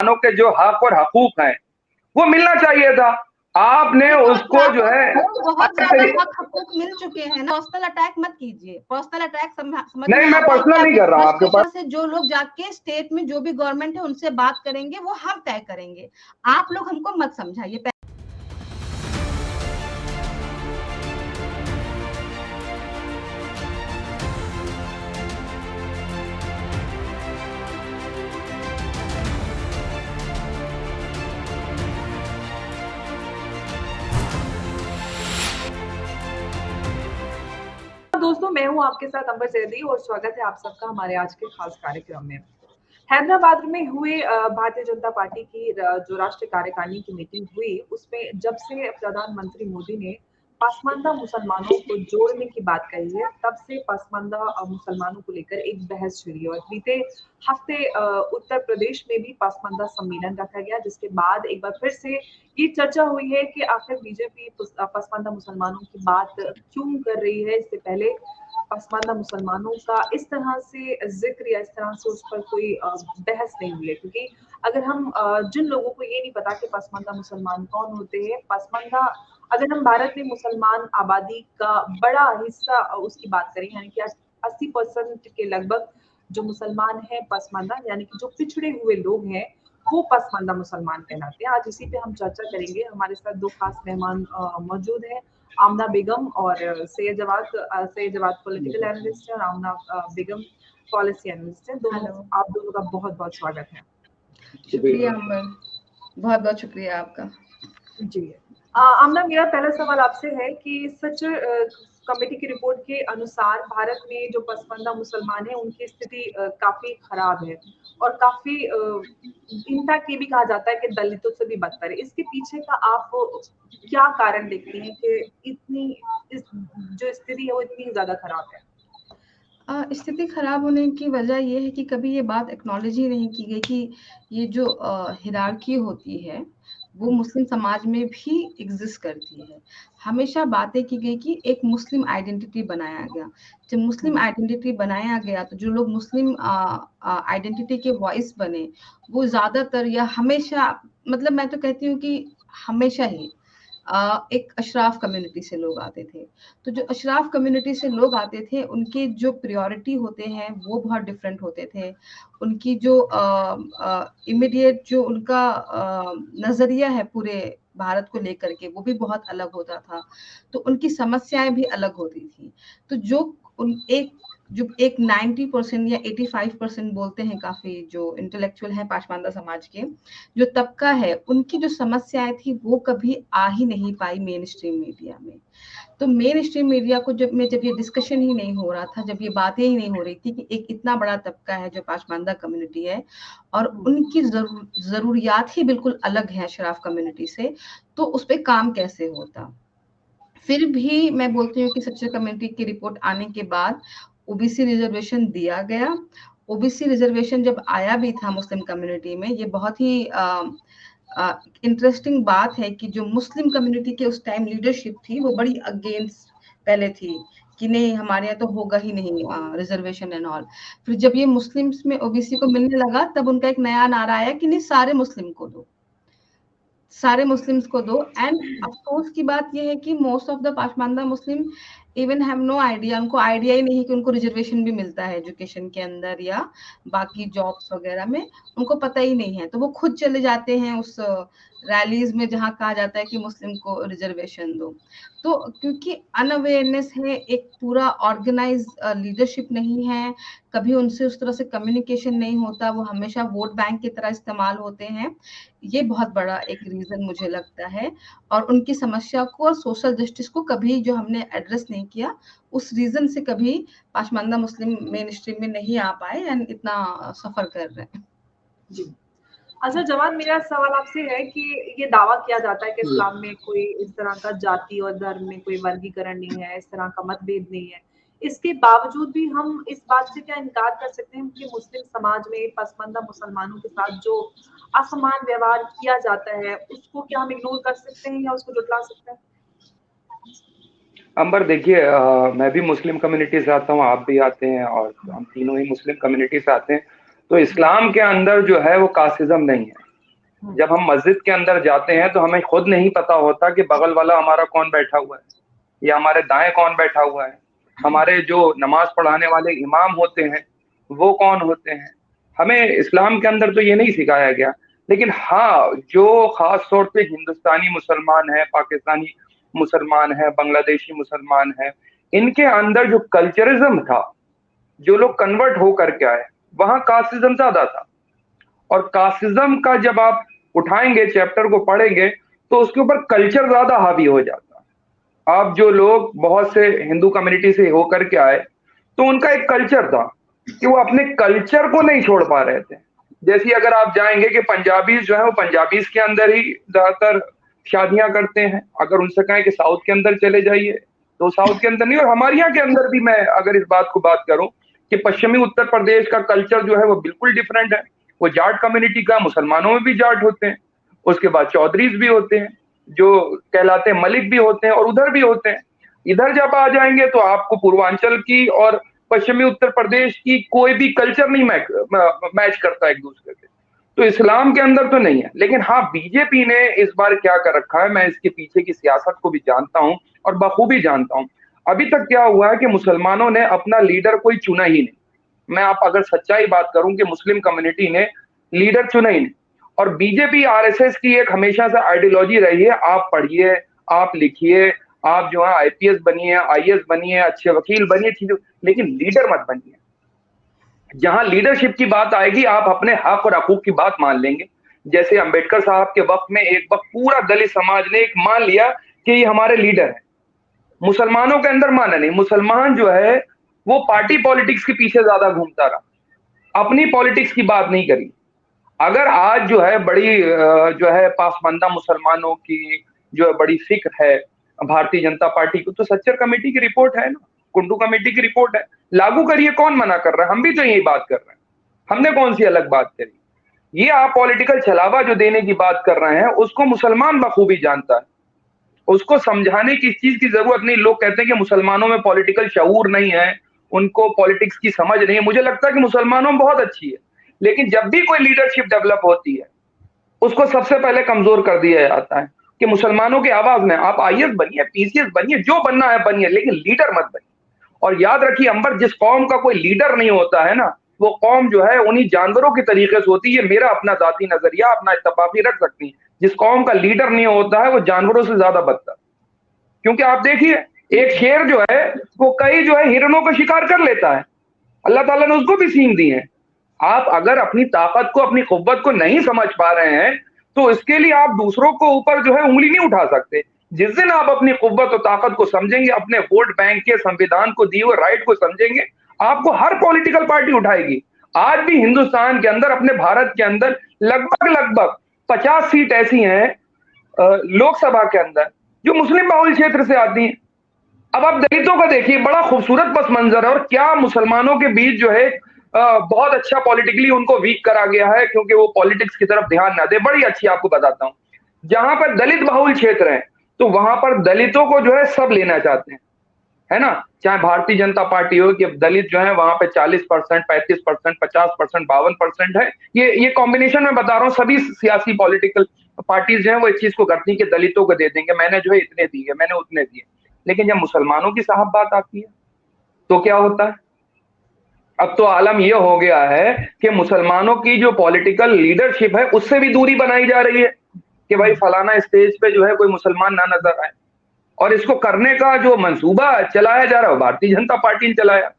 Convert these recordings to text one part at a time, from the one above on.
मुसलमानों के जो हक और हकूक हैं वो मिलना चाहिए था। आपने उसको जो है बहुत ज्यादा हक हकूक मिल चुके हैं ना। पर्सनल अटैक मत कीजिए, पर्सनल अटैक समझ नहीं, में मैं आता है पर्सनल नहीं कर रहा हूँ आपके ऊपर। से जो लोग जाके स्टेट में जो भी गवर्नमेंट है उनसे बात करेंगे वो हम तय करेंगे, आप लोग हमको मत समझाइए। दोस्तों, मैं हूं आपके साथ अंबर जैदी और स्वागत है आप सबका हमारे आज के खास कार्यक्रम में। हैदराबाद में हुए भारतीय जनता पार्टी की जो राष्ट्रीय कार्यकारिणी की मीटिंग हुई, उसमें जब से प्रधानमंत्री मोदी ने पसमानदा मुसलमानों को जोड़ने की बात कही है, तब से पसमानदा मुसलमानों को लेकर एक बहस छिड़ी और बीते हफ्ते उत्तर प्रदेश में भी पसमानदा सम्मेलन रखा गया, जिसके बाद एक बार फिर से ये चर्चा हुई है कि आखिर बीजेपी पसमानदा मुसलमानों की बात क्यों कर रही है। इससे पहले पसमानदा मुसलमानों का इस तरह से जिक्र या इस तरह से उस पर कोई बहस नहीं हुई है, क्योंकि अगर हम जिन लोगों को ये नहीं पता कि पसमानदा मुसलमान कौन होते हैं, पसमानदा अगर हम भारत में मुसलमान आबादी का बड़ा हिस्सा उसकी बात करें, यानी कि 80% के लगभग जो मुसलमान हैं पसमानदा, यानी कि जो पिछड़े हुए लोग हैं वो पसमानदा मुसलमान कहलाते हैं। आज इसी पे हम चर्चा करेंगे। हमारे साथ दो खास मेहमान मौजूद हैं, आमना बेगम और सैयद जवाद पॉलिटिकल एनालिस्ट है और आमना बेगम पॉलिसी एनालिस्ट है। दोनों आप दोनों का बहुत बहुत स्वागत है। शुक्रिया अमर, बहुत बहुत शुक्रिया आपका। जी आमना, मेरा पहला सवाल आपसे है कि सच कमेटी की रिपोर्ट के अनुसार भारत में जो पसमानदा मुसलमान हैं उनकी स्थिति काफी खराब है और काफी इनफैक्ट ये भी कहा जाता है कि दलितों से भी बदतर है। इसके पीछे का आप क्या कारण देखती हैं कि इतनी जो स्थिति है वो इतनी ज्यादा खराब है? स्थिति खराब होने की वजह ये है कि कभी ये बात एक्नॉलेज ही नहीं की गई कि ये जो हिरार्की होती है वो मुस्लिम समाज में भी एग्जिस्ट करती है। हमेशा बातें की गई कि एक मुस्लिम आइडेंटिटी बनाया गया। जब मुस्लिम आइडेंटिटी बनाया गया तो जो लोग मुस्लिम आइडेंटिटी के वॉइस बने वो ज्यादातर या हमेशा, मतलब मैं तो कहती हूँ कि हमेशा ही एक अशराफ कम्युनिटी से लोग आते थे। तो जो अशराफ कम्युनिटी से लोग आते थे उनके जो प्रायोरिटी होते हैं वो बहुत डिफरेंट होते थे। उनकी जो इमीडिएट जो उनका नजरिया है पूरे भारत को लेकर के वो भी बहुत अलग होता था। तो उनकी समस्याएं भी अलग होती थी। तो जो एक 90% या 85% बोलते हैं, काफी जो इंटेलेक्चुअल है पाशमानदा समाज के जो तबका है, उनकी जो समस्याएं थी वो कभी आ ही नहीं पाई मेन स्ट्रीम मीडिया में। तो मेन स्ट्रीम मीडिया को जब ये डिस्कशन ही नहीं हो रहा था, जब ये बातें ही नहीं हो रही थी कि एक इतना बड़ा तबका है जो पाशमानदा कम्युनिटी है और उनकी जरूरियात ही बिल्कुल अलग है अशराफ कम्युनिटी से, तो उस पर काम कैसे होता। फिर भी मैं बोलती हूँ कि सच्चे कम्युनिटी की रिपोर्ट आने के बाद ओबीसी रिजर्वेशन दिया गया। ओबीसी रिजर्वेशन जब आया भी था मुस्लिम कम्युनिटी में, ये बहुत ही इंटरेस्टिंग बात है कि जो मुस्लिम कम्युनिटी के उस टाइम लीडरशिप थी वो बड़ी अगेंस्ट पहले थी कि नहीं हमारे यहाँ तो होगा ही नहीं रिजर्वेशन एंड ऑल। फिर जब ये मुस्लिम्स में ओबीसी को मिलने लगा तब उनका एक नया नारा आया कि नहीं सारे मुस्लिम को दो, सारे मुस्लिम्स को दो। एंड अफसोस की बात यह है कि most of the Pasmanda Muslim even have no idea, उनको आइडिया ही नहीं कि उनको रिजर्वेशन भी मिलता है एजुकेशन के अंदर या बाकी जॉब्स वगैरह में, उनको पता ही नहीं है। तो वो खुद चले जाते हैं उस रैलीज में जहाँ कहा जाता है कि मुस्लिम को रिजर्वेशन दो। तो क्योंकि अनअवेयरनेस है, एक पूरा ऑर्गेनाइज लीडरशिप नहीं है, कभी उनसे उस तरह से कम्युनिकेशन नहीं होता, वो हमेशा वोट बैंक की तरह इस्तेमाल होते हैं। ये बहुत बड़ा एक रीजन मुझे लगता है। और उनकी समस्या को और सोशल जस्टिस को कभी जो हमने एड्रेस नहीं किया, उस रीजन से कभी पाशमानदा मुस्लिम मेन स्ट्रीम में नहीं आ पाए एंड इतना सफर कर रहे हैं। जी अच्छा जवान, मेरा सवाल आपसे है कि ये दावा किया जाता है कि इस्लाम में कोई इस तरह का जाति और धर्म में कोई वर्गीकरण नहीं है, इस तरह का मतभेद नहीं है। इसके बावजूद भी हम इस बात से क्या इनकार कर सकते हैं कि मुस्लिम समाज में पसमानदा मुसलमानों के साथ जो असमान व्यवहार किया जाता है उसको क्या हम इग्नोर कर सकते हैं या उसको जुटला सकते हैं? अंबर देखिए, मैं भी मुस्लिम कम्युनिटी से आता हूँ, आप भी आते हैं और हम तीनों ही मुस्लिम कम्युनिटी से आते हैं। तो इस्लाम के अंदर जो है वो कास्टिज्म नहीं है। जब हम मस्जिद के अंदर जाते हैं तो हमें खुद नहीं पता होता कि बगल वाला हमारा कौन बैठा हुआ है या हमारे दाएं कौन बैठा हुआ है, हमारे जो नमाज पढ़ाने वाले इमाम होते हैं वो कौन होते हैं। हमें इस्लाम के अंदर तो ये नहीं सिखाया गया। लेकिन हाँ, जो खास तौर पे हिंदुस्तानी मुसलमान है, पाकिस्तानी मुसलमान है, बांग्लादेशी मुसलमान है, इनके अंदर जो कल्चरिज्म था, जो लोग कन्वर्ट होकर के आए, वहां कास्टिज्म ज्यादा था। और कास्टिज्म का जब आप उठाएंगे, चैप्टर को पढ़ेंगे, तो उसके ऊपर कल्चर ज्यादा हावी हो जाता है। आप जो लोग बहुत से हिंदू कम्युनिटी से होकर के आए, तो उनका एक कल्चर था कि वो अपने कल्चर को नहीं छोड़ पा रहे थे। जैसे अगर आप जाएंगे कि पंजाबीज जो है वो पंजाबीज के अंदर ही ज्यादातर शादियां करते हैं। अगर उनसे कहें कि साउथ के अंदर चले जाइए तो साउथ के अंदर नहीं। और हमारे यहाँ के अंदर भी मैं अगर इस बात को बात करूं कि पश्चिमी उत्तर प्रदेश का कल्चर जो है वो बिल्कुल डिफरेंट है। वो जाट कम्युनिटी का, मुसलमानों में भी जाट होते हैं, उसके बाद चौधरीज भी होते हैं, जो कहलाते हैं मलिक भी होते हैं, और उधर भी होते हैं। इधर जब आ जाएंगे तो आपको पूर्वांचल की और पश्चिमी उत्तर प्रदेश की कोई भी कल्चर नहीं मैच करता एक दूसरे से। तो इस्लाम के अंदर तो नहीं है। लेकिन हाँ, बीजेपी ने इस बार क्या कर रखा है, मैं इसके पीछे की सियासत को भी जानता हूं और बखूबी जानता हूं। अभी तक क्या हुआ है कि मुसलमानों ने अपना लीडर कोई चुना ही नहीं। मैं आप अगर सच्चाई बात करूं कि मुस्लिम कम्युनिटी ने लीडर चुना ही नहीं। और बीजेपी आरएसएस की एक हमेशा से आइडियोलॉजी रही है, आप पढ़िए, आप लिखिए, आप जो है आईपीएस बनिए, आईएएस बनिए, अच्छे वकील बनिए, चीजें, लेकिन लीडर मत बनिए। जहां लीडरशिप की बात आएगी आप अपने हक और हकूक की बात मान लेंगे। जैसे अंबेडकर साहब के वक्त में एक वक्त पूरा दलित समाज ने एक मान लिया कि ये हमारे लीडर है। मुसलमानों के अंदर माना नहीं। मुसलमान जो है वो पार्टी पॉलिटिक्स के पीछे ज्यादा घूमता रहा, अपनी पॉलिटिक्स की बात नहीं करी। अगर आज जो है बड़ी जो है पासमानदा मुसलमानों की जो है बड़ी फिक्र है भारतीय जनता पार्टी को, तो सच्चर कमेटी की रिपोर्ट है ना, कुंडू कमेटी की रिपोर्ट है, लागू करिए। कौन मना कर रहा है? हम भी तो यही बात कर रहे हैं। हमने कौन सी अलग बात करी? ये आप पॉलिटिकल छलावा जो देने की बात कर रहे हैं उसको मुसलमान बखूबी जानता है। उसको समझाने की इस चीज की जरूरत नहीं। लोग कहते हैं कि मुसलमानों में पॉलिटिकल शऊर नहीं है, उनको पॉलिटिक्स की समझ नहीं है। मुझे लगता है कि मुसलमानों में बहुत अच्छी है। लेकिन जब भी कोई लीडरशिप डेवलप होती है उसको सबसे पहले कमजोर कर दिया जाता है कि मुसलमानों की आवाज में आप आईएएस बनिए, पीसीएस बनिए, जो बनना है बनिए, लेकिन लीडर मत बनिए। और याद रखिए अंबर, जिस कौम का कोई लीडर नहीं होता है ना, वो कौम जो है उन्हीं जानवरों के तरीके से होती है। मेरा अपना जाती नजरिया, अपना इत्तफाकी रख सकती है। जिस कौम का लीडर नहीं होता है वो जानवरों से ज्यादा बदतर। क्योंकि आप देखिए एक शेर जो है वो कई जो है हिरणों का शिकार कर लेता है, अल्लाह ताला ने उसको भी सींग दी है। आप अगर अपनी ताकत को, अपनी कुव्वत को नहीं समझ पा रहे हैं तो इसके लिए आप दूसरों को ऊपर जो है उंगली नहीं उठा सकते। जिस दिन आप अपनी कुव्वत और ताकत को समझेंगे, अपने वोट बैंक के संविधान को दिए हुए राइट को समझेंगे, आपको हर पॉलिटिकल पार्टी उठाएगी। आज भी हिंदुस्तान के अंदर, अपने भारत के अंदर लगभग लगभग 50 सीट ऐसी हैं लोकसभा के अंदर जो मुस्लिम बाहुल क्षेत्र से आती हैं। अब आप दलितों का देखिए, बड़ा खूबसूरत पस मंजर है। और क्या मुसलमानों के बीच जो है बहुत अच्छा पॉलिटिकली उनको वीक करा गया है क्योंकि वो पॉलिटिक्स की तरफ ध्यान ना दे। बड़ी अच्छी आपको बताता हूं, जहां पर दलित बहुल क्षेत्र है तो वहां पर दलितों को जो है सब लेना चाहते हैं, है ना। चाहे भारतीय जनता पार्टी हो कि दलित जो है वहां पे 40%, 35%, 50%, 52% है। ये कॉम्बिनेशन में बता रहा हूं। सभी सियासी पॉलिटिकल पार्टीज जो है वो इस चीज को करती है कि दलितों को दे देंगे, मैंने जो है इतने दिए, मैंने उतने दिए। लेकिन जब मुसलमानों की साहब बात आती है तो क्या होता है? अब तो आलम यह हो गया है कि मुसलमानों की जो पॉलिटिकल लीडरशिप है उससे भी दूरी बनाई जा रही है कि भाई फलाना स्टेज पे जो है कोई मुसलमान ना नजर आए। और इसको करने का जो मंसूबा चलाया जा रहा है भारतीय जनता पार्टी ने चलाया,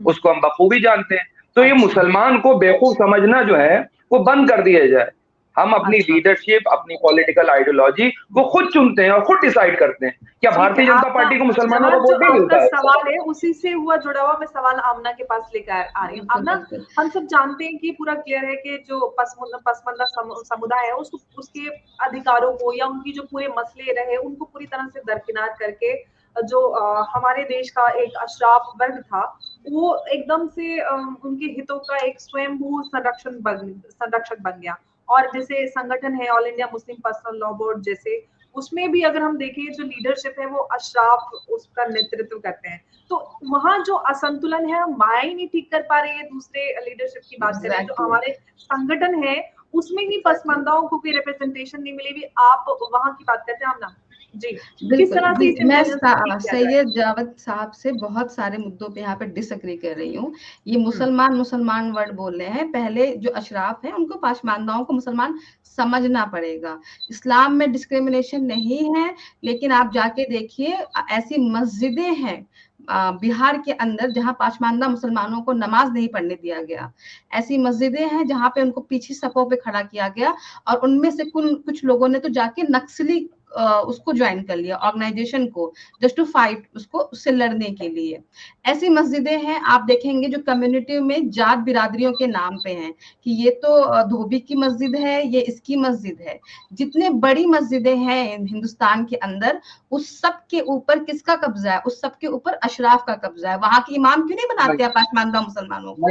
उसको हम बखूबी जानते हैं। तो ये मुसलमान को बेवकूफ समझना जो है वो बंद कर दिया जाए। हम अपनी लीडरशिप, अपनी पॉलिटिकल आइडियोलॉजी वो खुद चुनते हैं और खुद डिसाइड करते हैं। क्या भारतीय जनता पार्टी को मुसलमानों को वोट नहीं मिलता है? सवाल है उसी से हुआ जुड़ा हुआ मैं सवाल आमना के पास लेकर आ रही हूँ। आमना, हम सब जानते हैं कि पूरा क्लियर है कि जो पसमंदा समुदाय है उसको, उसके अधिकारों को या उनकी जो पूरे मसले रहे उनको पूरी तरह से दरकिनार करके जो हमारे देश का एक अशराफ वर्ग था वो एकदम से उनके हितों का एक स्वयंभू संरक्षक बन गया। और जैसे संगठन है all India Muslim personal law board जैसे, उसमें भी अगर हम देखें जो लीडरशिप है वो अशराफ उसका नेतृत्व करते हैं। तो वहां जो असंतुलन है माया ही नहीं ठीक कर पा रही है। दूसरे लीडरशिप की बात करें जो हमारे संगठन है उसमें ही पसमानदाओं को कोई रिप्रेजेंटेशन नहीं मिली, भी आप वहां की बात करते हैं हम ना जी, किस तरह से इसे मैं बैलेंस किया जाए? सैयद जावेद साहब से बहुत सारे मुद्दों पे यहाँ पे डिसएग्री कर रही हूँ। ये मुसलमान वर्ड बोल रहे हैं। पहले जो अशराफ हैं उनको पाशमानदाओं को मुसलमान समझना पड़ेगा। इस्लाम में डिस्क्रिमिनेशन नहीं है, लेकिन आप जाके देखिए ऐसी मस्जिदें हैं बिहार के अंदर जहां पाशमानदा मुसलमानों को नमाज नहीं पढ़ने दिया गया। ऐसी मस्जिदें हैं जहां पे उनको पीछे सफों पे खड़ा किया गया और उनमें से कुछ लोगों ने तो जाके नक्सली उसको ज्वाइन कर लिया, ऑर्गेनाइजेशन को, जस्ट टू फाइट, उसको उससे लड़ने के लिए। ऐसी मस्जिदें हैं आप देखेंगे जो कम्युनिटी में जात बिरादरियों के नाम पे हैं कि ये तो धोबी की मस्जिद है, ये इसकी मस्जिद है। जितने बड़ी मस्जिदें हैं हिंदुस्तान के अंदर, उस सब के ऊपर किसका कब्जा है? उस सब के ऊपर अशराफ का कब्जा है। वहां के इमाम क्यों नहीं बनाते हैं पाशमानदा मुसलमानों को?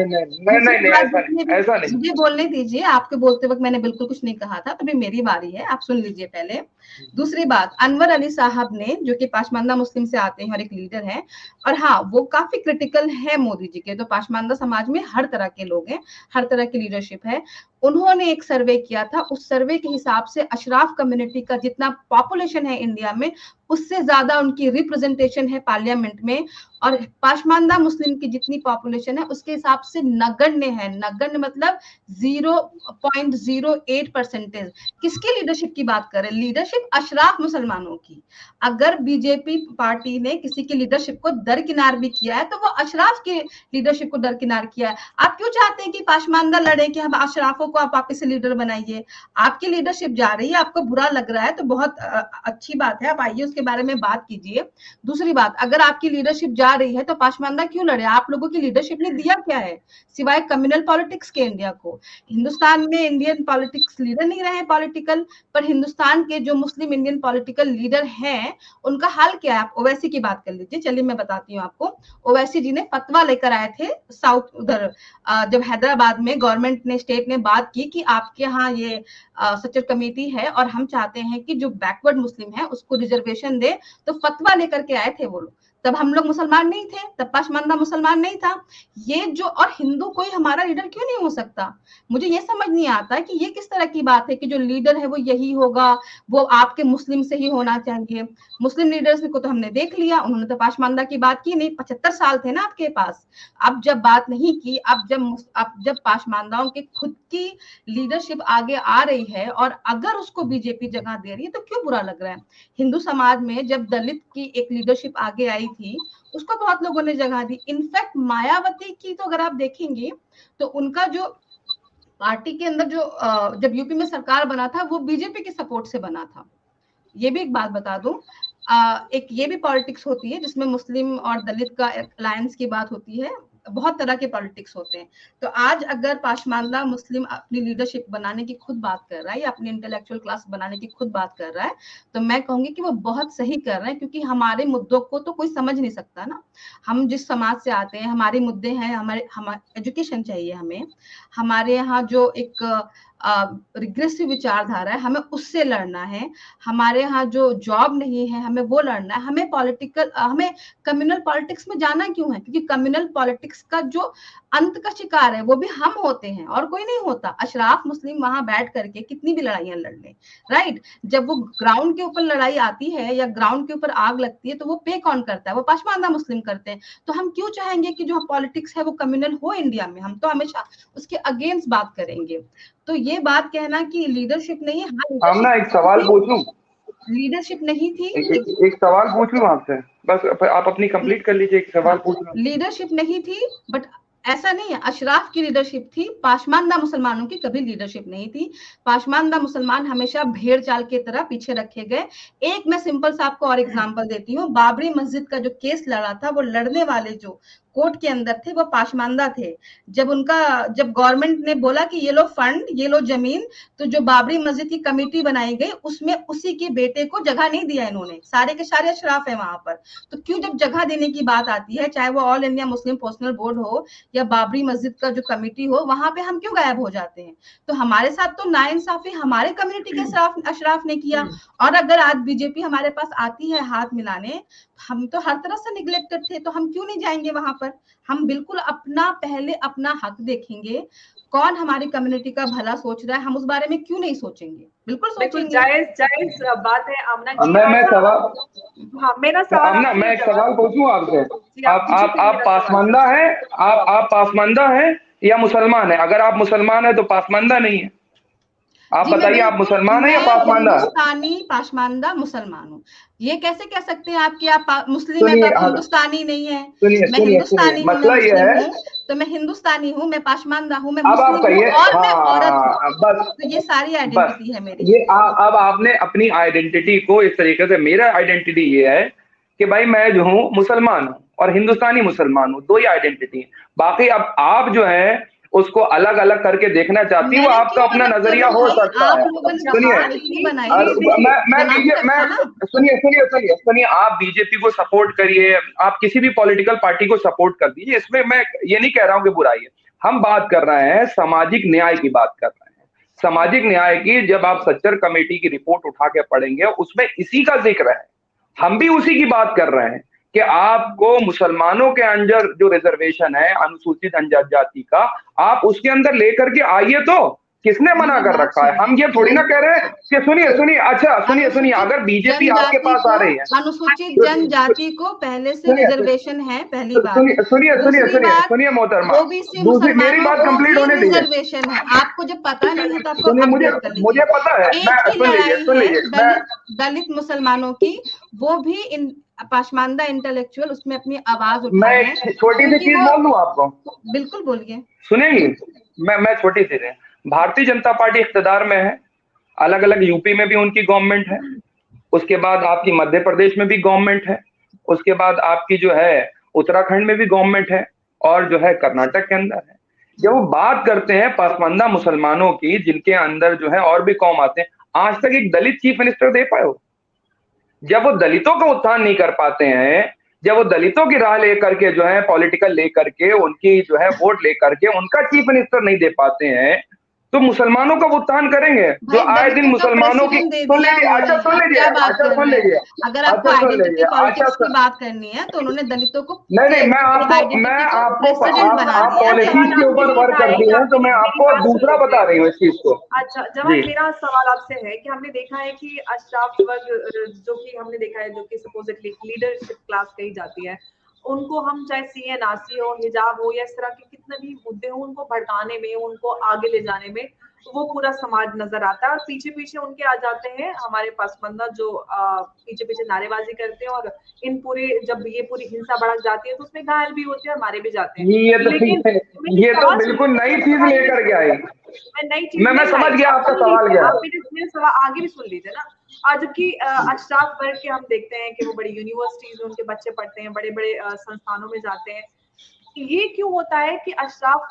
ऐसा नहीं। मुझे बोलने दीजिए, आपके बोलते वक्त मैंने बिल्कुल कुछ नहीं कहा था, तभी मेरी बारी है, आप सुन लीजिए पहले। दूसरी बात, अनवर अली साहब ने, जो कि पाशमानदा मुस्लिम से आते हैं और एक लीडर हैं, और हाँ वो काफी क्रिटिकल है मोदी जी के। तो पाशमानदा समाज में हर तरह के लोग हैं, हर तरह की लीडरशिप है। उन्होंने एक सर्वे किया था, उस सर्वे के हिसाब से अशराफ कम्युनिटी का जितना पॉपुलेशन है इंडिया में, उससे ज्यादा उनकी रिप्रेजेंटेशन है पार्लियामेंट में, और पाशमानदा मुस्लिम की जितनी पॉपुलेशन है उसके हिसाब से नगण्य है। नगण्य मतलब 0.08%। किसकी लीडरशिप की बात करें? लीडरशिप अशराफ मुसलमानों की। अगर बीजेपी पार्टी ने किसी की लीडरशिप को दरकिनार भी किया है तो वो अशराफ की लीडरशिप को दरकिनार किया है। आप क्यों चाहते हैं कि पाशमानदा लड़े कि हम अशराफों को आप वापस से लीडर बनाइए? आपकी लीडरशिप जा रही है, आपको बुरा लग रहा है तो बहुत अच्छी बात है, आप आइए उसके बारे में बात कीजिए। दूसरी बात, अगर आपकी लीडरशिप जा रही है तो पाशमानदा क्यों लड़े? आप लोगों की लीडरशिप ने दिया क्या है सिवाय कम्युनल पॉलिटिक्स के इंडिया को? हिंदुस्तान में इंडियन पॉलिटिक्स लीडर नहीं रहे पॉलिटिकल, पर हिंदुस्तान के जो मुस्लिम इंडियन पॉलिटिकल लीडर हैं उनका हाल क्या है? आप ओवैसी की बात कर लीजिए। चलिए मैं बताती हूँ आपको। ओवैसी जी ने फतवा लेकर आए थे साउथ उधर, जब हैदराबाद में गवर्नमेंट ने, स्टेट ने बात की कि आपके यहाँ ये सचर कमेटी है और हम चाहते हैं कि जो बैकवर्ड मुस्लिम है उसको रिजर्वेशन दे, तो फतवा लेकर के आए थे वो लोग। तब हम लोग मुसलमान नहीं थे, तब पाशमानदा मुसलमान नहीं था। ये जो, और हिंदू कोई हमारा लीडर क्यों नहीं हो सकता? मुझे ये समझ नहीं आता कि ये किस तरह की बात है कि जो लीडर है वो यही होगा, वो आपके मुस्लिम से ही होना चाहिए। मुस्लिम लीडर्स को तो हमने देख लिया, उन्होंने तो पाशमानदा की बात की नहीं। 75 साल थे ना आपके पास, अब जब बात नहीं की, अब जब पाशमानदाओं के खुद की लीडरशिप आगे आ रही है और अगर उसको बीजेपी जगह दे रही है तो क्यों बुरा लग रहा है? हिंदू समाज में जब दलित की एक लीडरशिप आगे आई थी, उसको बहुत लोगों ने जगह दी। इनफैक्ट मायावती की तो अगर आप देखेंगे तो उनका जो पार्टी के अंदर जो जब यूपी में सरकार बना था वो बीजेपी के सपोर्ट से बना था। ये भी एक बात बता दूं, एक ये भी पॉलिटिक्स होती है जिसमें मुस्लिम और दलित का अलायंस की बात होती है। बहुत तरह के पॉलिटिक्स होते हैं। तो आज अगर पाशमानदा मुस्लिम अपनी लीडरशिप बनाने की खुद बात कर रहा है या अपनी इंटेलेक्चुअल क्लास बनाने की खुद बात कर रहा है, तो मैं कहूंगी कि वो बहुत सही कर रहे हैं, क्योंकि हमारे मुद्दों को तो कोई समझ नहीं सकता ना। हम जिस समाज से आते हैं, हमारे मुद्दे हैं, हमारे एजुकेशन चाहिए हमें, हमारे यहाँ जो एक रिग्रेसिव विचारधारा है हमें उससे लड़ना है, हमारे यहाँ जो जॉब नहीं है हमें वो लड़ना है, हमें कम्युनल पॉलिटिक्स में जाना क्यों है? क्योंकि कम्युनल पॉलिटिक्स का जो अंत का शिकार है वो भी हम होते हैं और कोई नहीं होता। अशराफ मुस्लिम वहां बैठ करके कितनी भी लड़ाइयां लड़ लें, राइट? जब वो ग्राउंड के ऊपर लड़ाई आती है या ग्राउंड के ऊपर आग लगती है तो वो पे कौन करता है? वो पाशमानदा मुस्लिम करते हैं। तो हम क्यों चाहेंगे कि जो पॉलिटिक्स है वो कम्युनल हो इंडिया में? हम तो हमेशा उसके अगेंस्ट बात करेंगे। तो ये बात कहना कि लीडरशिप नहीं है, हाँ हम ना एक सवाल पूछूं, लीडरशिप नहीं थी। एक सवाल पूछूं आपसे, बस आप अपनी कंप्लीट कर लीजिए। एक सवाल पूछूं। लीडरशिप नहीं थी, बट ऐसा नहीं है, अशराफ की लीडरशिप थी, पाशमानदा मुसलमानों की कभी लीडरशिप नहीं थी। पाशमानदा मुसलमान हमेशा भेड़ चाल की तरह पीछे रखे गए। एक मैं सिंपल सा आपको और एग्जांपल देती हूँ। बाबरी मस्जिद का जो केस लड़ा था, वो लड़ने वाले जो कोर्ट के अंदर थे वो पाशमानदा थे। जब गवर्नमेंट ने बोला कि ये लो फंड, ये लो जमीन, तो जो बाबरी मस्जिद की कमेटी बनाई गई उसमें उसी के बेटे को जगह नहीं दिया इन्होंने। सारे के सारे अशराफ है वहां पर। तो क्यों जब जगह देने की बात आती है, चाहे वो all India Muslim personal board हो या बाबरी मस्जिद का जो कमेटी हो, वहां पे हम क्यों गायब हो जाते हैं? तो हमारे साथ तो नाइंसाफी हमारे कम्युनिटी के अशराफ ने किया। और अगर आज बीजेपी हमारे पास आती है हाथ मिलाने, हम तो हर तरह से निग्लेक्टेड थे, तो हम क्यों नहीं जाएंगे वहां पर? हम बिल्कुल पहले अपना हक देखेंगे। कौन हमारी कम्युनिटी का भला सोच रहा है, हम उस बारे में क्यों नहीं सोचेंगे? बिल्कुल सोचेंगे। जायज बात है आमना जी। मैं सवाल, हाँ, मेरा सवाल आमना, मैं एक सवाल पूछूं आपसे। आप पासमानदा हैं, आप पासमानदा हैं या मुसलमान है? अगर आप मुसलमान है तो पासमानदा नहीं है। आप बताइए, आप मुसलमान है या पासमानदा? हिंदुस्तानी पासमानदा मुसलमान हूँ। ये कैसे कह सकते हैं आप कि आप मुस्लिम है तो आप हिंदुस्तानी नहीं है? मैं हिंदुस्तानी हूँ, मैं मुस्लिम हूँ, तो मैं हिंदुस्तानी हूँ, मैं पासमानदा हूँ, मैं मुस्लिम हूँ और मैं औरत हूँ। बस, तो ये सारी आइडेंटिटी है मेरी। ये अब आपने अपनी आइडेंटिटी को इस तरीके से, मेरा आइडेंटिटी ये है कि भाई मैं जो हूँ मुसलमान हूँ और हिंदुस्तानी मुसलमान हूँ, दो ही आइडेंटिटी है। बाकी अब आप जो है उसको अलग अलग करके देखना चाहती है, वो आपका अपना नजरिया हो सकता है। सुनिए, सुनिए, आप बीजेपी को सपोर्ट करिए, आप किसी भी पॉलिटिकल पार्टी को सपोर्ट कर दीजिए, इसमें मैं ये नहीं कह रहा हूं कि बुराई है। हम बात कर रहे हैं सामाजिक न्याय की, बात कर रहे हैं सामाजिक न्याय की। जब आप सच्चर कमेटी की रिपोर्ट उठा के पढ़ेंगे उसमें इसी का जिक्र है, हम भी उसी की बात कर रहे हैं कि आपको मुसलमानों के अंदर जो रिजर्वेशन है अनुसूचित जनजाति का, आप उसके अंदर लेकर के आइए। तो किसने मना कर रखा है? हम ये थोड़ी ना कह रहे हैं कि सुनिए, अच्छा सुनिए, अगर बीजेपी आपके पास आ रही है, अनुसूचित जनजाति को पहले से रिजर्वेशन है, पहली बात। सुनिए मोहतरमा, दूसरी मेरी बात कंप्लीट होने दीजिए। रिजर्वेशन है, आपको जब पता नहीं है तो आपको मुझे पता है। एक ही लड़ाई है दलित मुसलमानों की, वो भी इन पासमानदा इंटेलेक्चुअल उसमें अपनी आवाज उठाए हैं। मैं छोटी सी चीज बोल दूं आपको? बिल्कुल बोलिए। सुनेंगी? मैं छोटी सी है, भारतीय जनता पार्टी इख्तिदार में है, अलग अलग यूपी में भी उनकी गवर्नमेंट है, उसके बाद आपकी मध्य प्रदेश में भी गवर्नमेंट है, उसके बाद आपकी जो है उत्तराखंड में भी गवर्नमेंट है, और जो है कर्नाटक के अंदर है। जब वो बात करते हैं पासमानदा मुसलमानों की, जिनके अंदर जो है और भी कौम आते हैं, आज तक एक दलित चीफ मिनिस्टर दे पाए हो? जब वो दलितों का उत्थान नहीं कर पाते हैं, जब वो दलितों की राह लेकर के जो है पॉलिटिकल लेकर के उनकी जो है वोट लेकर के उनका चीफ मिनिस्टर नहीं दे पाते हैं, तो मुसलमानों का उत्थान करेंगे जो आए दिन मुसलमानों की। सुन लीजिए, अच्छा सुन लीजिए, अगर आपको आइडेंटिटी पॉलिटिक्स की बात करनी है तो उन्होंने दलितों को मैं आपको आप पॉलिटिक्स के ऊपर वर्क करती हैं तो मैं आपको दूसरा बता रही हूँ इस चीज को। अच्छा जवाब, मेरा सवाल आपसे है कि हमने देखा है कि अशराफ वर्ग जो कि हमने देखा है, जो कि सपोजिटली लीडरशिप क्लास कही जाती है, उनको हम चाहे CNRC हो, हिजाब हो या इस तरह के कितने भी मुद्दे हो, उनको भड़काने में, उनको आगे ले जाने में वो पूरा समाज नजर आता है, और पीछे पीछे उनके आ जाते हैं हमारे पासमानदा जो पीछे पीछे नारेबाजी करते हैं, और इन पूरे जब ये पूरी हिंसा भड़क जाती है तो उसमें घायल भी होते हैं, मारे भी जाते हैं। ये तो बिल्कुल नई चीज लेकर के आई। मैं समझ गया आपका सवाल क्या है। आप मेरे सवाल आगे भी सुन लीजिए ना। आज जबकि अशराफ वर्ग के हम देखते हैं कि वो बड़ी यूनिवर्सिटीज में उनके बच्चे पढ़ते हैं, बड़े बड़े संस्थानों में जाते हैं। ये क्यों होता है कि अशराफ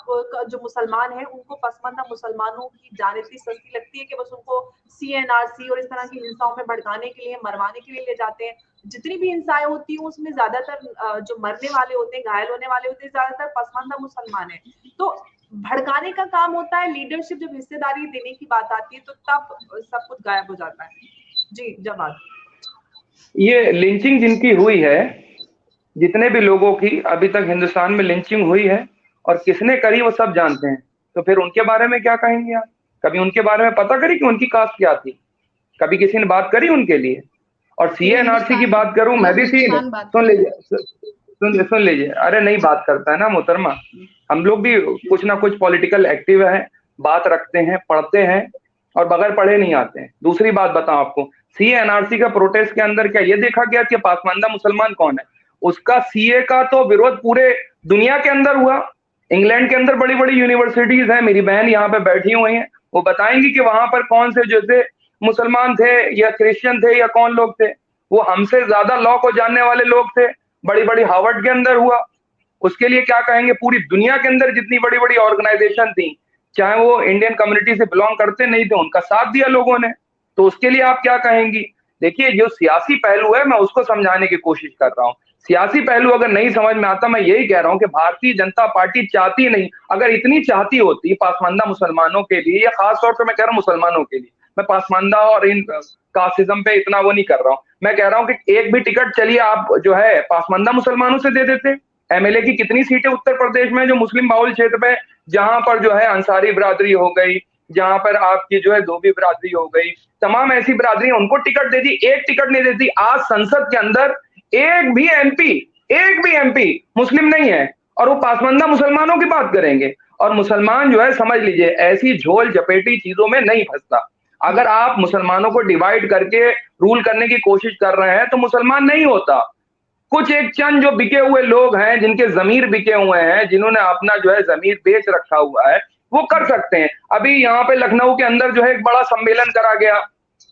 जो मुसलमान है उनको पासमानदा मुसलमानों की जान इतनी सस्ती लगती है कि बस उनको CNRC और इस तरह की हिंसाओं में भड़काने के लिए, मरवाने के लिए ले जाते हैं। जितनी भी हिंसाएं होती हैं उसमें ज्यादातर जो मरने वाले होते हैं, घायल होने वाले होते हैं, ज्यादातर पासमानदा मुसलमान है। तो भड़काने का काम होता है, लीडरशिप जब हिस्सेदारी देने की बात आती है तो तब सब कुछ गायब हो जाता है। जी जवाब। ये लिंचिंग जिनकी हुई है, जितने भी लोगों की अभी तक हिंदुस्तान में लिंचिंग हुई है और किसने करी वो सब जानते हैं, तो फिर उनके बारे में क्या कहेंगे आप? कभी उनके बारे में पता करी कि उनकी कास्ट क्या थी? कभी किसी ने बात करी उनके लिए? और CNRC की बात करूं, मैं भी सुन लीजिए, अरे नहीं बात करता है ना मोहतरमा, हम लोग भी कुछ ना कुछ पॉलिटिकल एक्टिव है, बात रखते हैं, पढ़ते हैं, और बगैर पढ़े नहीं आते हैं। दूसरी बात बताऊं आपको, CNRC का प्रोटेस्ट के अंदर क्या ये देखा गया कि पासमानदा मुसलमान कौन है? उसका CA का तो विरोध पूरे दुनिया के अंदर हुआ। इंग्लैंड के अंदर बड़ी बड़ी यूनिवर्सिटीज हैं, मेरी बहन यहाँ पे बैठी हुई हैं, वो बताएंगी कि वहां पर कौन से जैसे मुसलमान थे या क्रिश्चियन थे या कौन लोग थे, वो हमसे ज्यादा लॉ को जानने वाले लोग थे। बड़ी बड़ी हार्वर्ड के अंदर हुआ, उसके लिए क्या कहेंगे? पूरी दुनिया के अंदर जितनी बड़ी बड़ी ऑर्गेनाइजेशन थी, चाहे वो इंडियन कम्युनिटी से बिलोंग करते नहीं थे, उनका साथ दिया लोगों ने, तो उसके लिए आप क्या कहेंगी? देखिए, जो सियासी पहलू है मैं उसको समझाने की कोशिश कर रहा हूँ। सियासी पहलू अगर नहीं समझ में आता, मैं यही कह रहा हूँ कि भारतीय जनता पार्टी चाहती नहीं। अगर इतनी चाहती होती पासमानदा मुसलमानों के लिए, या खास तौर पर मैं कह रहा हूँ मुसलमानों के लिए, मैं पासमानदा और इन कास्टिज्म पे इतना वो नहीं कर रहा हूँ, मैं कह रहा हूँ कि एक भी टिकट चलिए आप जो है पासमानदा मुसलमानों से दे देते। MLA की कितनी सीटें उत्तर प्रदेश में जो मुस्लिम बाहुल क्षेत्र में जहां पर जो है अंसारी बिरादरी हो गई, जहां पर आपकी जो है धोबी बिरादरी हो गई, तमाम ऐसी बिरादरी, उनको टिकट दे दी, एक टिकट नहीं देती। आज संसद के अंदर एक भी एमपी मुस्लिम नहीं है, और वो पासमानदा मुसलमानों की बात करेंगे। और मुसलमान जो है, समझ लीजिए, ऐसी झोल झपेटी चीजों में नहीं फंसता। अगर आप मुसलमानों को डिवाइड करके रूल करने की कोशिश कर रहे हैं तो मुसलमान नहीं होता। कुछ एक चंद जो बिके हुए लोग हैं, जिनके जमीर बिके हुए हैं, जिन्होंने अपना जो है जमीर बेच रखा हुआ है, वो कर सकते हैं। अभी यहाँ पे लखनऊ के अंदर जो है एक बड़ा सम्मेलन करा गया।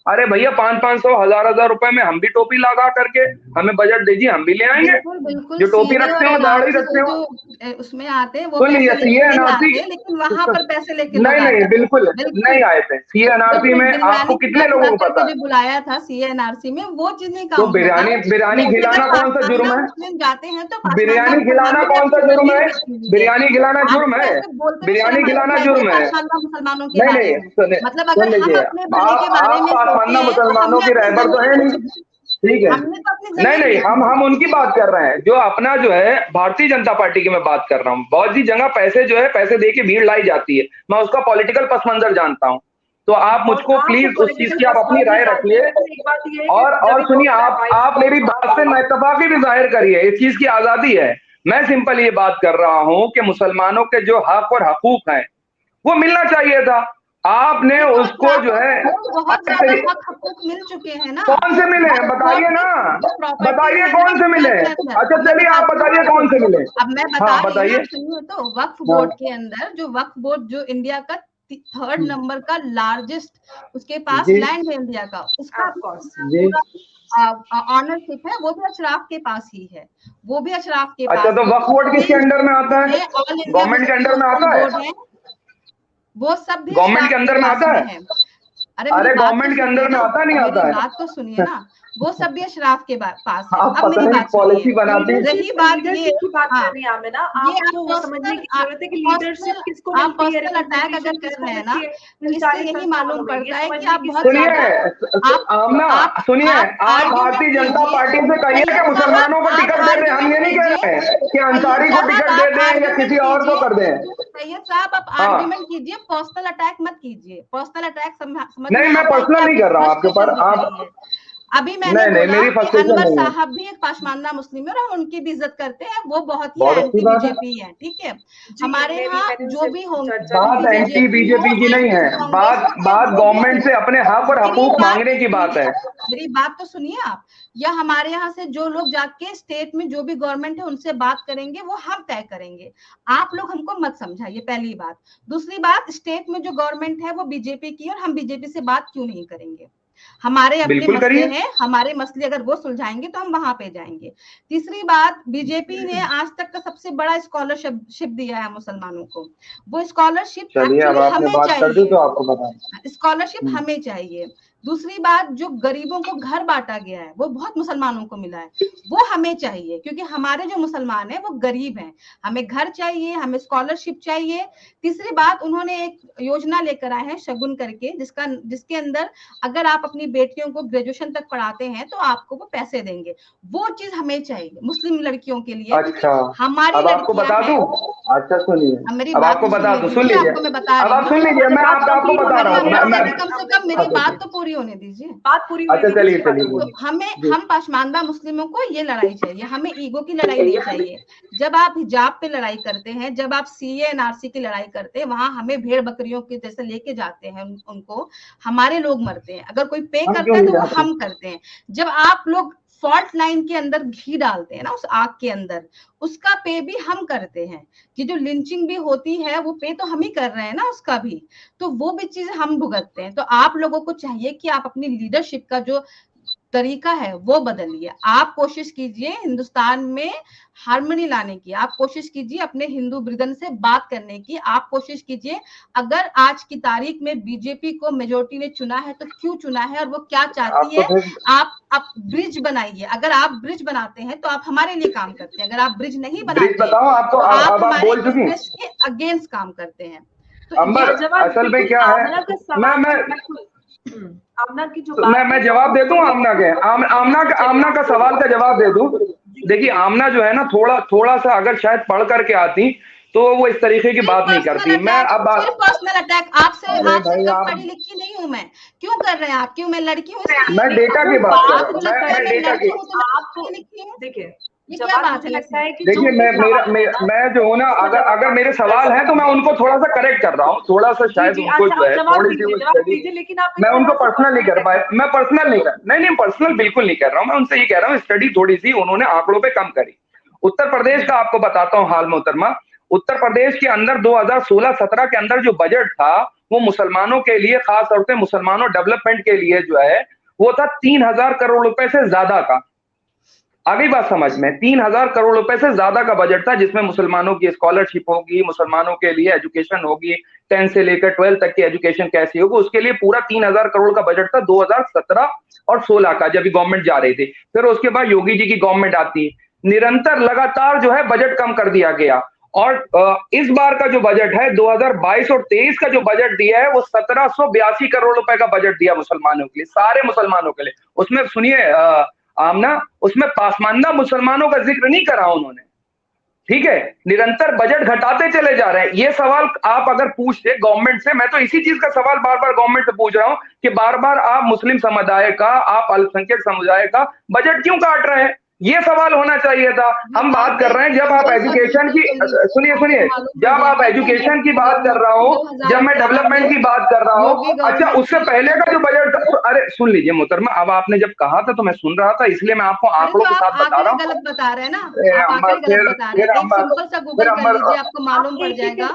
अरे भैया, 500-500 1000 रुपए में हम भी टोपी लगा करके हमें बजट दीजिए, हम भी ले आएंगे। बिल्कुल बिल्कुल, जो टोपी सीए रखते और हो, दाढ़ी एनआरसी रखते हो, जो उसमें आते हैं वो सुन पैसे लिया, लेके सीए नहीं एनआरसी, आते, लेकिन वहां पर पैसे लेके लोग नहीं आते नहीं, हैं। बिल्कुल बिल्कुल नहीं आए थे। सीए जो एनआरसी फिर में आपको बिरयानी कितने खिला लोगों को करके पता है? जो बुलाया था सीए एनआरसी में, वो चीज नहीं तो काउंट होगा। बिरयानी लेकिन खिलाना अगर कौन सा जुर्म पासमानदा है? मुस्लिम जाते हैं तो पासमानदा बिरयानी खिलाना मुसलमानों की कौन सा अपनी जुर्म जमीन है? बेच लीजिए। बिरयानी खिलाना आप जुर्म तो है? ऐसे बोलते हुए बिरयानी शर्म खिलाना आती है जुर्म है? पासमानदा मुसलमानों के नहीं बारे नहीं, में। सुनिए, मतलब सुन अगर हम लीजिए, अपने भले के बारे आप में पासमानदा सोचे तो मुसलमानों हमने के अपनी रहबर तो जमीन है नहीं, बेच दी। ठीक है? हमने तो अपनी नहीं जमीन नहीं, बेच हम दी। उनकी बात कर रहे हैं जो अपना जो है भारतीय जनता पार्टी की मैं बात कर रहा हूँ। बहुत सी जगह पैसे जो है, पैसे दे के भीड़ लाई जाती है, मैं उसका पॉलिटिकल पस मंजर जानता हूँ। तो आप और मुझको आप प्लीज उस चीज पॉलिटिकल की आप अपनी पसमानदा राय जानते रखिए। हैं, तो एक बात ये है कि और जब सुनिए, इन्होंने आप मेरी बात से नाइतफाकी भी जाहिर करिए, इस चीज की आजादी है। मैं सिंपल ये बात कर रहा हूं कि मुसलमानों के जो हक और हकूक हैं वो मिलना चाहिए था। आपने तो उसको जो है, बहुत ज्यादा हक हकूक मिल चुके हैं ना। कौन से मिले हैं बताइए ना, जो प्रॉपर्टी बताइए है ना, कौन से मिले? अच्छा अब मैं चलिए, आप बताती हूँ बताइए कौन से आपको। मिले। अब मैं बता हाँ रही हूँ ना, बताइए। आप सुनिए तो। वक्फ हाँ। बोर्ड के अंदर, जो वक्फ बोर्ड जो इंडिया का 3rd नंबर का लार्जेस्ट उसके पास जी लैंड है इंडिया का, उसका ऑफ कोर्स जी। ऑनरशिप है, वो भी अशराफ के पास ही है। वो भी अशराफ के अच्छा, पास तो ही वक्फ बोर्ड किसके अंडर में आता है? ऑल इंडिया गवर्नमेंट के अंडर में आता है? बोर्ड है, वो सब भी गवर्नमेंट अशराफ के के अंदर में पास आता में है? है। अरे मेरी अरे बात तो गवर्नमेंट के सुनिए अंदर में ना, आता नहीं मेरी आता है? बात तो सुनिए ना, वो सब भी अशराफ के पास है। आप अब पता मेरी नहीं बात पॉलिसी सुनिए, बनाती। रही बात ये, लीडरशिप की बात हाँ, कर रही हैं आमिना, ये आप आपको समझने की जरूरत है कि लीडरशिप किसको आप मिलती है, पर्सनल अटैक अगर रिप्रेजेंटेशन कर किसको रहे हैं ना, मिलती है तो इन इससे सारी यही संस्थानों मालूम में, ये पड़ता है कि समझने आप की बहुत सुनिए ज्यादा आमना, आप सुनिए, आप आर्ग्यूमेंट भारतीय जनता कीजिए। पार्टी से कहिए कि सैयद मुसलमानों को साहब, आप टिकट दे दें। हम ये आर्ग्यूमेंट नहीं कह कीजिए। रहे हैं कि सैयद अंसारी को साहब, टिकट दे आप दें या आर्ग्यूमेंट किसी और को कीजिए। कर दें। सैयद साहब, आप हाँ, आर्ग्यूमेंट कीजिए, पर्सनल अटैक मत कीजिए। पर्सनल अटैक समझ में नहीं मैं आता है कि पर्सनल नहीं आपकी कर रहा हूँ आपके ऊपर। फ्रस्ट्रेशन दिख आप, रही है। अभी मैंने नहीं नहीं, बोला मेरी कि फ्रस्ट्रेशन अनवर नहीं है। साहब भी एक पाशमानदा मुस्लिम है और हम उनकी भी इज्जत करते हैं, वो बहुत ही बहुत अच्छी एंटी बात है। बीजेपी है, ठीक है। जी हमारे यहाँ मैंने जो उनसे भी होंगे, चर्चा चाहे बात की है। एंटी बीजेपी हो, बीजेपी की नहीं एंटी है, कांग्रेस हो, चाहे बात जो भी गवर्नमेंट हो। से अपने हक और मेरी हकूक बात मांगने की बात है। मेरी बात तो सुनिए आप। या हमारे यहाँ से जो लोग जाके स्टेट में जो भी गवर्नमेंट है उनसे बात करेंगे, वो हम तय करेंगे। आप लोग हमको मत समझाइए, पहली बात। दूसरी बात, स्टेट में जो गवर्नमेंट है वो बीजेपी की, और हम बीजेपी से बात क्यों नहीं करेंगे? हमारे अपने बिल्कुल मसले करिए। हैं, हमारे मसले अगर वो सुलझाएंगे तो हम वहां पे जाएंगे। तीसरी बात, बीजेपी ने आज तक का सबसे बड़ा स्कॉलरशिप दिया है मुसलमानों को। वो स्कॉलरशिप चलिए, अब एक्चुअली आपने हमें बात कर दी चाहिए, तो आपको बता। स्कॉलरशिप हमें चाहिए। दूसरी बात, जो गरीबों को घर बांटा गया है वो बहुत मुसलमानों को मिला है, वो हमें चाहिए, क्योंकि हमारे जो मुसलमान हैं वो गरीब हैं। हमें घर चाहिए, हमें स्कॉलरशिप चाहिए। तीसरी बात, उन्होंने एक योजना लेकर आए हैं शगुन करके, जिसके अंदर अगर आप अपनी बेटियों को ग्रेजुएशन तक पढ़ाते हैं तो आपको वो पैसे देंगे। वो चीज हमें चाहिए मुस्लिम लड़कियों के लिए। अच्छा, हमारी अब आपको लड़कियां बता हैं। दूं। अच्छा सुनिए, अब मेरी अब बात आपको तो बता दूं, सुन लीजिए। आपको मैं बता अब रही आप हूँ। सुन लीजिए, मैं आपको बता रहा हूँ। कम से कम मेरी बात तो पूरी होने दीजिए। बात पूरी हुई अच्छा थी, चलिए दूसरी बात चलिए। तो हम पाशमानदा मुस्लिमों को ये लड़ाई चाहिए, हमें ईगो की लड़ाई नहीं चाहिए। जब आप हिजाब पे लड़ाई करते हैं, जब आप सीए एनआरसी की लड़ाई करते हैं, वहां हमें भेड़ बकरियों के जैसे लेके जाते हैं उनको। हमारे लोग मरते हैं, अगर कोई पे हम करता क्यों है नहीं तो वो जाते? हम करते हैं। जब आप लोग फॉल्ट लाइन के अंदर घी डालते हैं ना, उस आग के अंदर, उसका पे भी हम करते हैं। कि जो लिंचिंग भी होती है वो पे तो हम ही कर रहे हैं ना उसका भी, तो वो भी चीज हम भुगतते हैं। तो आप लोगों को चाहिए कि आप अपनी लीडरशिप का जो तरीका है वो बदलिए। आप कोशिश कीजिए हिंदुस्तान में हार्मनी लाने की, आप कोशिश कीजिए अपने हिंदू ब्रदर से बात करने की, आप कोशिश कीजिए। अगर आज की तारीख में बीजेपी को मेजोरिटी ने चुना है तो क्यों चुना है और वो क्या चाहती है, आप ब्रिज बनाइए। अगर आप ब्रिज बनाते हैं तो आप हमारे लिए काम करते हैं, अगर आप ब्रिज नहीं बनाते बताओ आपको, तो आप अब आप हमारे बोल चुकी इंटरेस्ट के अगेंस्ट काम करते हैं। तो अंबर, असल में क्या है, आमना की जो बात मैं जवाब दे दूं आमना के, आमना का सवाल का जवाब दे दूं। देखिए आमना जो है ना, थोड़ा सा अगर शायद पढ़ करके आती तो वो इस तरीके की बात नहीं करती। मैं अब पर्सनल अटैक आपसे भाई आप पढ़ी लिखी नहीं हूँ मैं, क्यों कर रहे हैं आप? क्यों? मैं लड़की हूँ, मैं डेटा की बात कर रहा हूँ, मैं डेटा की देखिए ये क्या बात है? लगता है कि देखिए मैं जो हूँ ना, अगर मेरे सवाल है तो मैं उनको थोड़ा सा करेक्ट कर रहा हूँ, थोड़ा सा शायद उनको जो है थोड़ी सी स्टडी, लेकिन आप मैं उनको पर्सनल नहीं कर पाया, मैं पर्सनल नहीं पर्सनल बिल्कुल नहीं कर रहा हूँ, मैं उनसे ये कह रहा हूँ स्टडी थोड़ी सी उन्होंने आंकड़ों पे कम करी। उत्तर प्रदेश का आपको बताता हूँ हाल मोहतरमा, उत्तर प्रदेश के अंदर 2016-17 के अंदर जो बजट था वो मुसलमानों के लिए, खास तौर से मुसलमानों डेवलपमेंट के लिए जो है वो था 3,000 करोड़ रुपए से ज्यादा का। आगे बात समझ में, 3,000 करोड़ रुपए से ज्यादा का बजट था, जिसमें मुसलमानों की स्कॉलरशिप होगी, मुसलमानों के लिए एजुकेशन होगी, 10 से लेकर 12 तक की एजुकेशन कैसी होगी, उसके लिए पूरा 3,000 करोड़ का बजट था 2017 और 16 का, जब गवर्नमेंट जा रही थी। फिर उसके बाद योगी जी की गवर्नमेंट आती, निरंतर लगातार जो है बजट कम कर दिया गया। और इस बार का जो बजट है 2022 और 23 का जो बजट दिया है वो 1782 करोड़ रुपए का बजट दिया मुसलमानों के लिए, सारे मुसलमानों के लिए। उसमें सुनिए आमना, उसमें पासमानदा मुसलमानों का जिक्र नहीं करा उन्होंने, ठीक है। निरंतर बजट घटाते चले जा रहे हैं। ये सवाल आप अगर पूछते गवर्नमेंट से, मैं तो इसी चीज का सवाल बार बार गवर्नमेंट से पूछ रहा हूं कि बार बार आप मुस्लिम समुदाय का, आप अल्पसंख्यक समुदाय का बजट क्यों काट रहे हैं, ये सवाल होना चाहिए था। हम बात कर रहे हैं जब आप एजुकेशन की, सुनिए जब आप एजुकेशन की बात कर रहा हूँ, जब मैं डेवलपमेंट की बात कर रहा हूँ, अच्छा उससे पहले का जो बजट, अरे सुन लीजिए मोहतरमा, अब आपने जब कहा था तो मैं सुन रहा था, इसलिए मैं आपको आंकड़ों के साथ बता रहा हूँ। गलत बता रहे हैं ना, आप आंकड़े गलत बता रहे हैं। एक सिंपल सा गूगल कर लीजिए, आपको मालूम पड़ जाएगा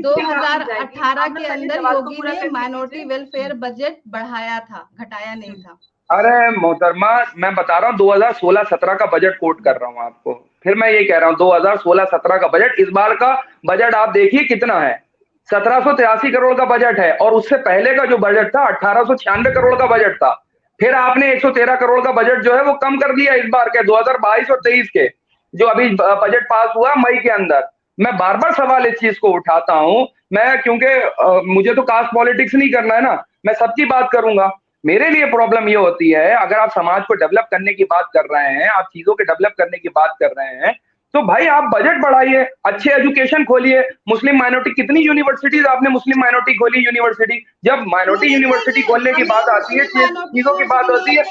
2018 के अंदर योगी ने माइनॉरिटी वेलफेयर बजट बढ़ाया था, घटाया नहीं था। अरे मोहतरमा, मैं बता रहा हूँ 2016-17 का बजट कोट कर रहा हूँ आपको, फिर मैं ये कह रहा हूँ 2016-17 का बजट, इस बार का बजट आप देखिए कितना है, 1783 करोड़ का बजट है, और उससे पहले का जो बजट था 1896 करोड़ का बजट था। फिर आपने 113 करोड़ का बजट जो है वो कम कर दिया इस बार के 2022 और 23 के, जो अभी बजट पास हुआ मई के अंदर। मैं बार बार सवाल इस चीज को उठाता हूं, मैं क्योंकि मुझे तो कास्ट पॉलिटिक्स नहीं करना है ना, मैं सबकी बात करूंगा। मेरे लिए प्रॉब्लम ये होती है, अगर आप समाज को डेवलप करने की बात कर रहे हैं, आप चीजों के डेवलप करने की बात कर रहे हैं, तो भाई आप बजट बढ़ाइए, अच्छे एजुकेशन खोलिए। मुस्लिम माइनॉरिटी, कितनी यूनिवर्सिटीज आपने मुस्लिम माइनॉरिटी खोली यूनिवर्सिटी, जब माइनॉरिटी यूनिवर्सिटी खोलने की बात आती है, चीजों की बात होती है,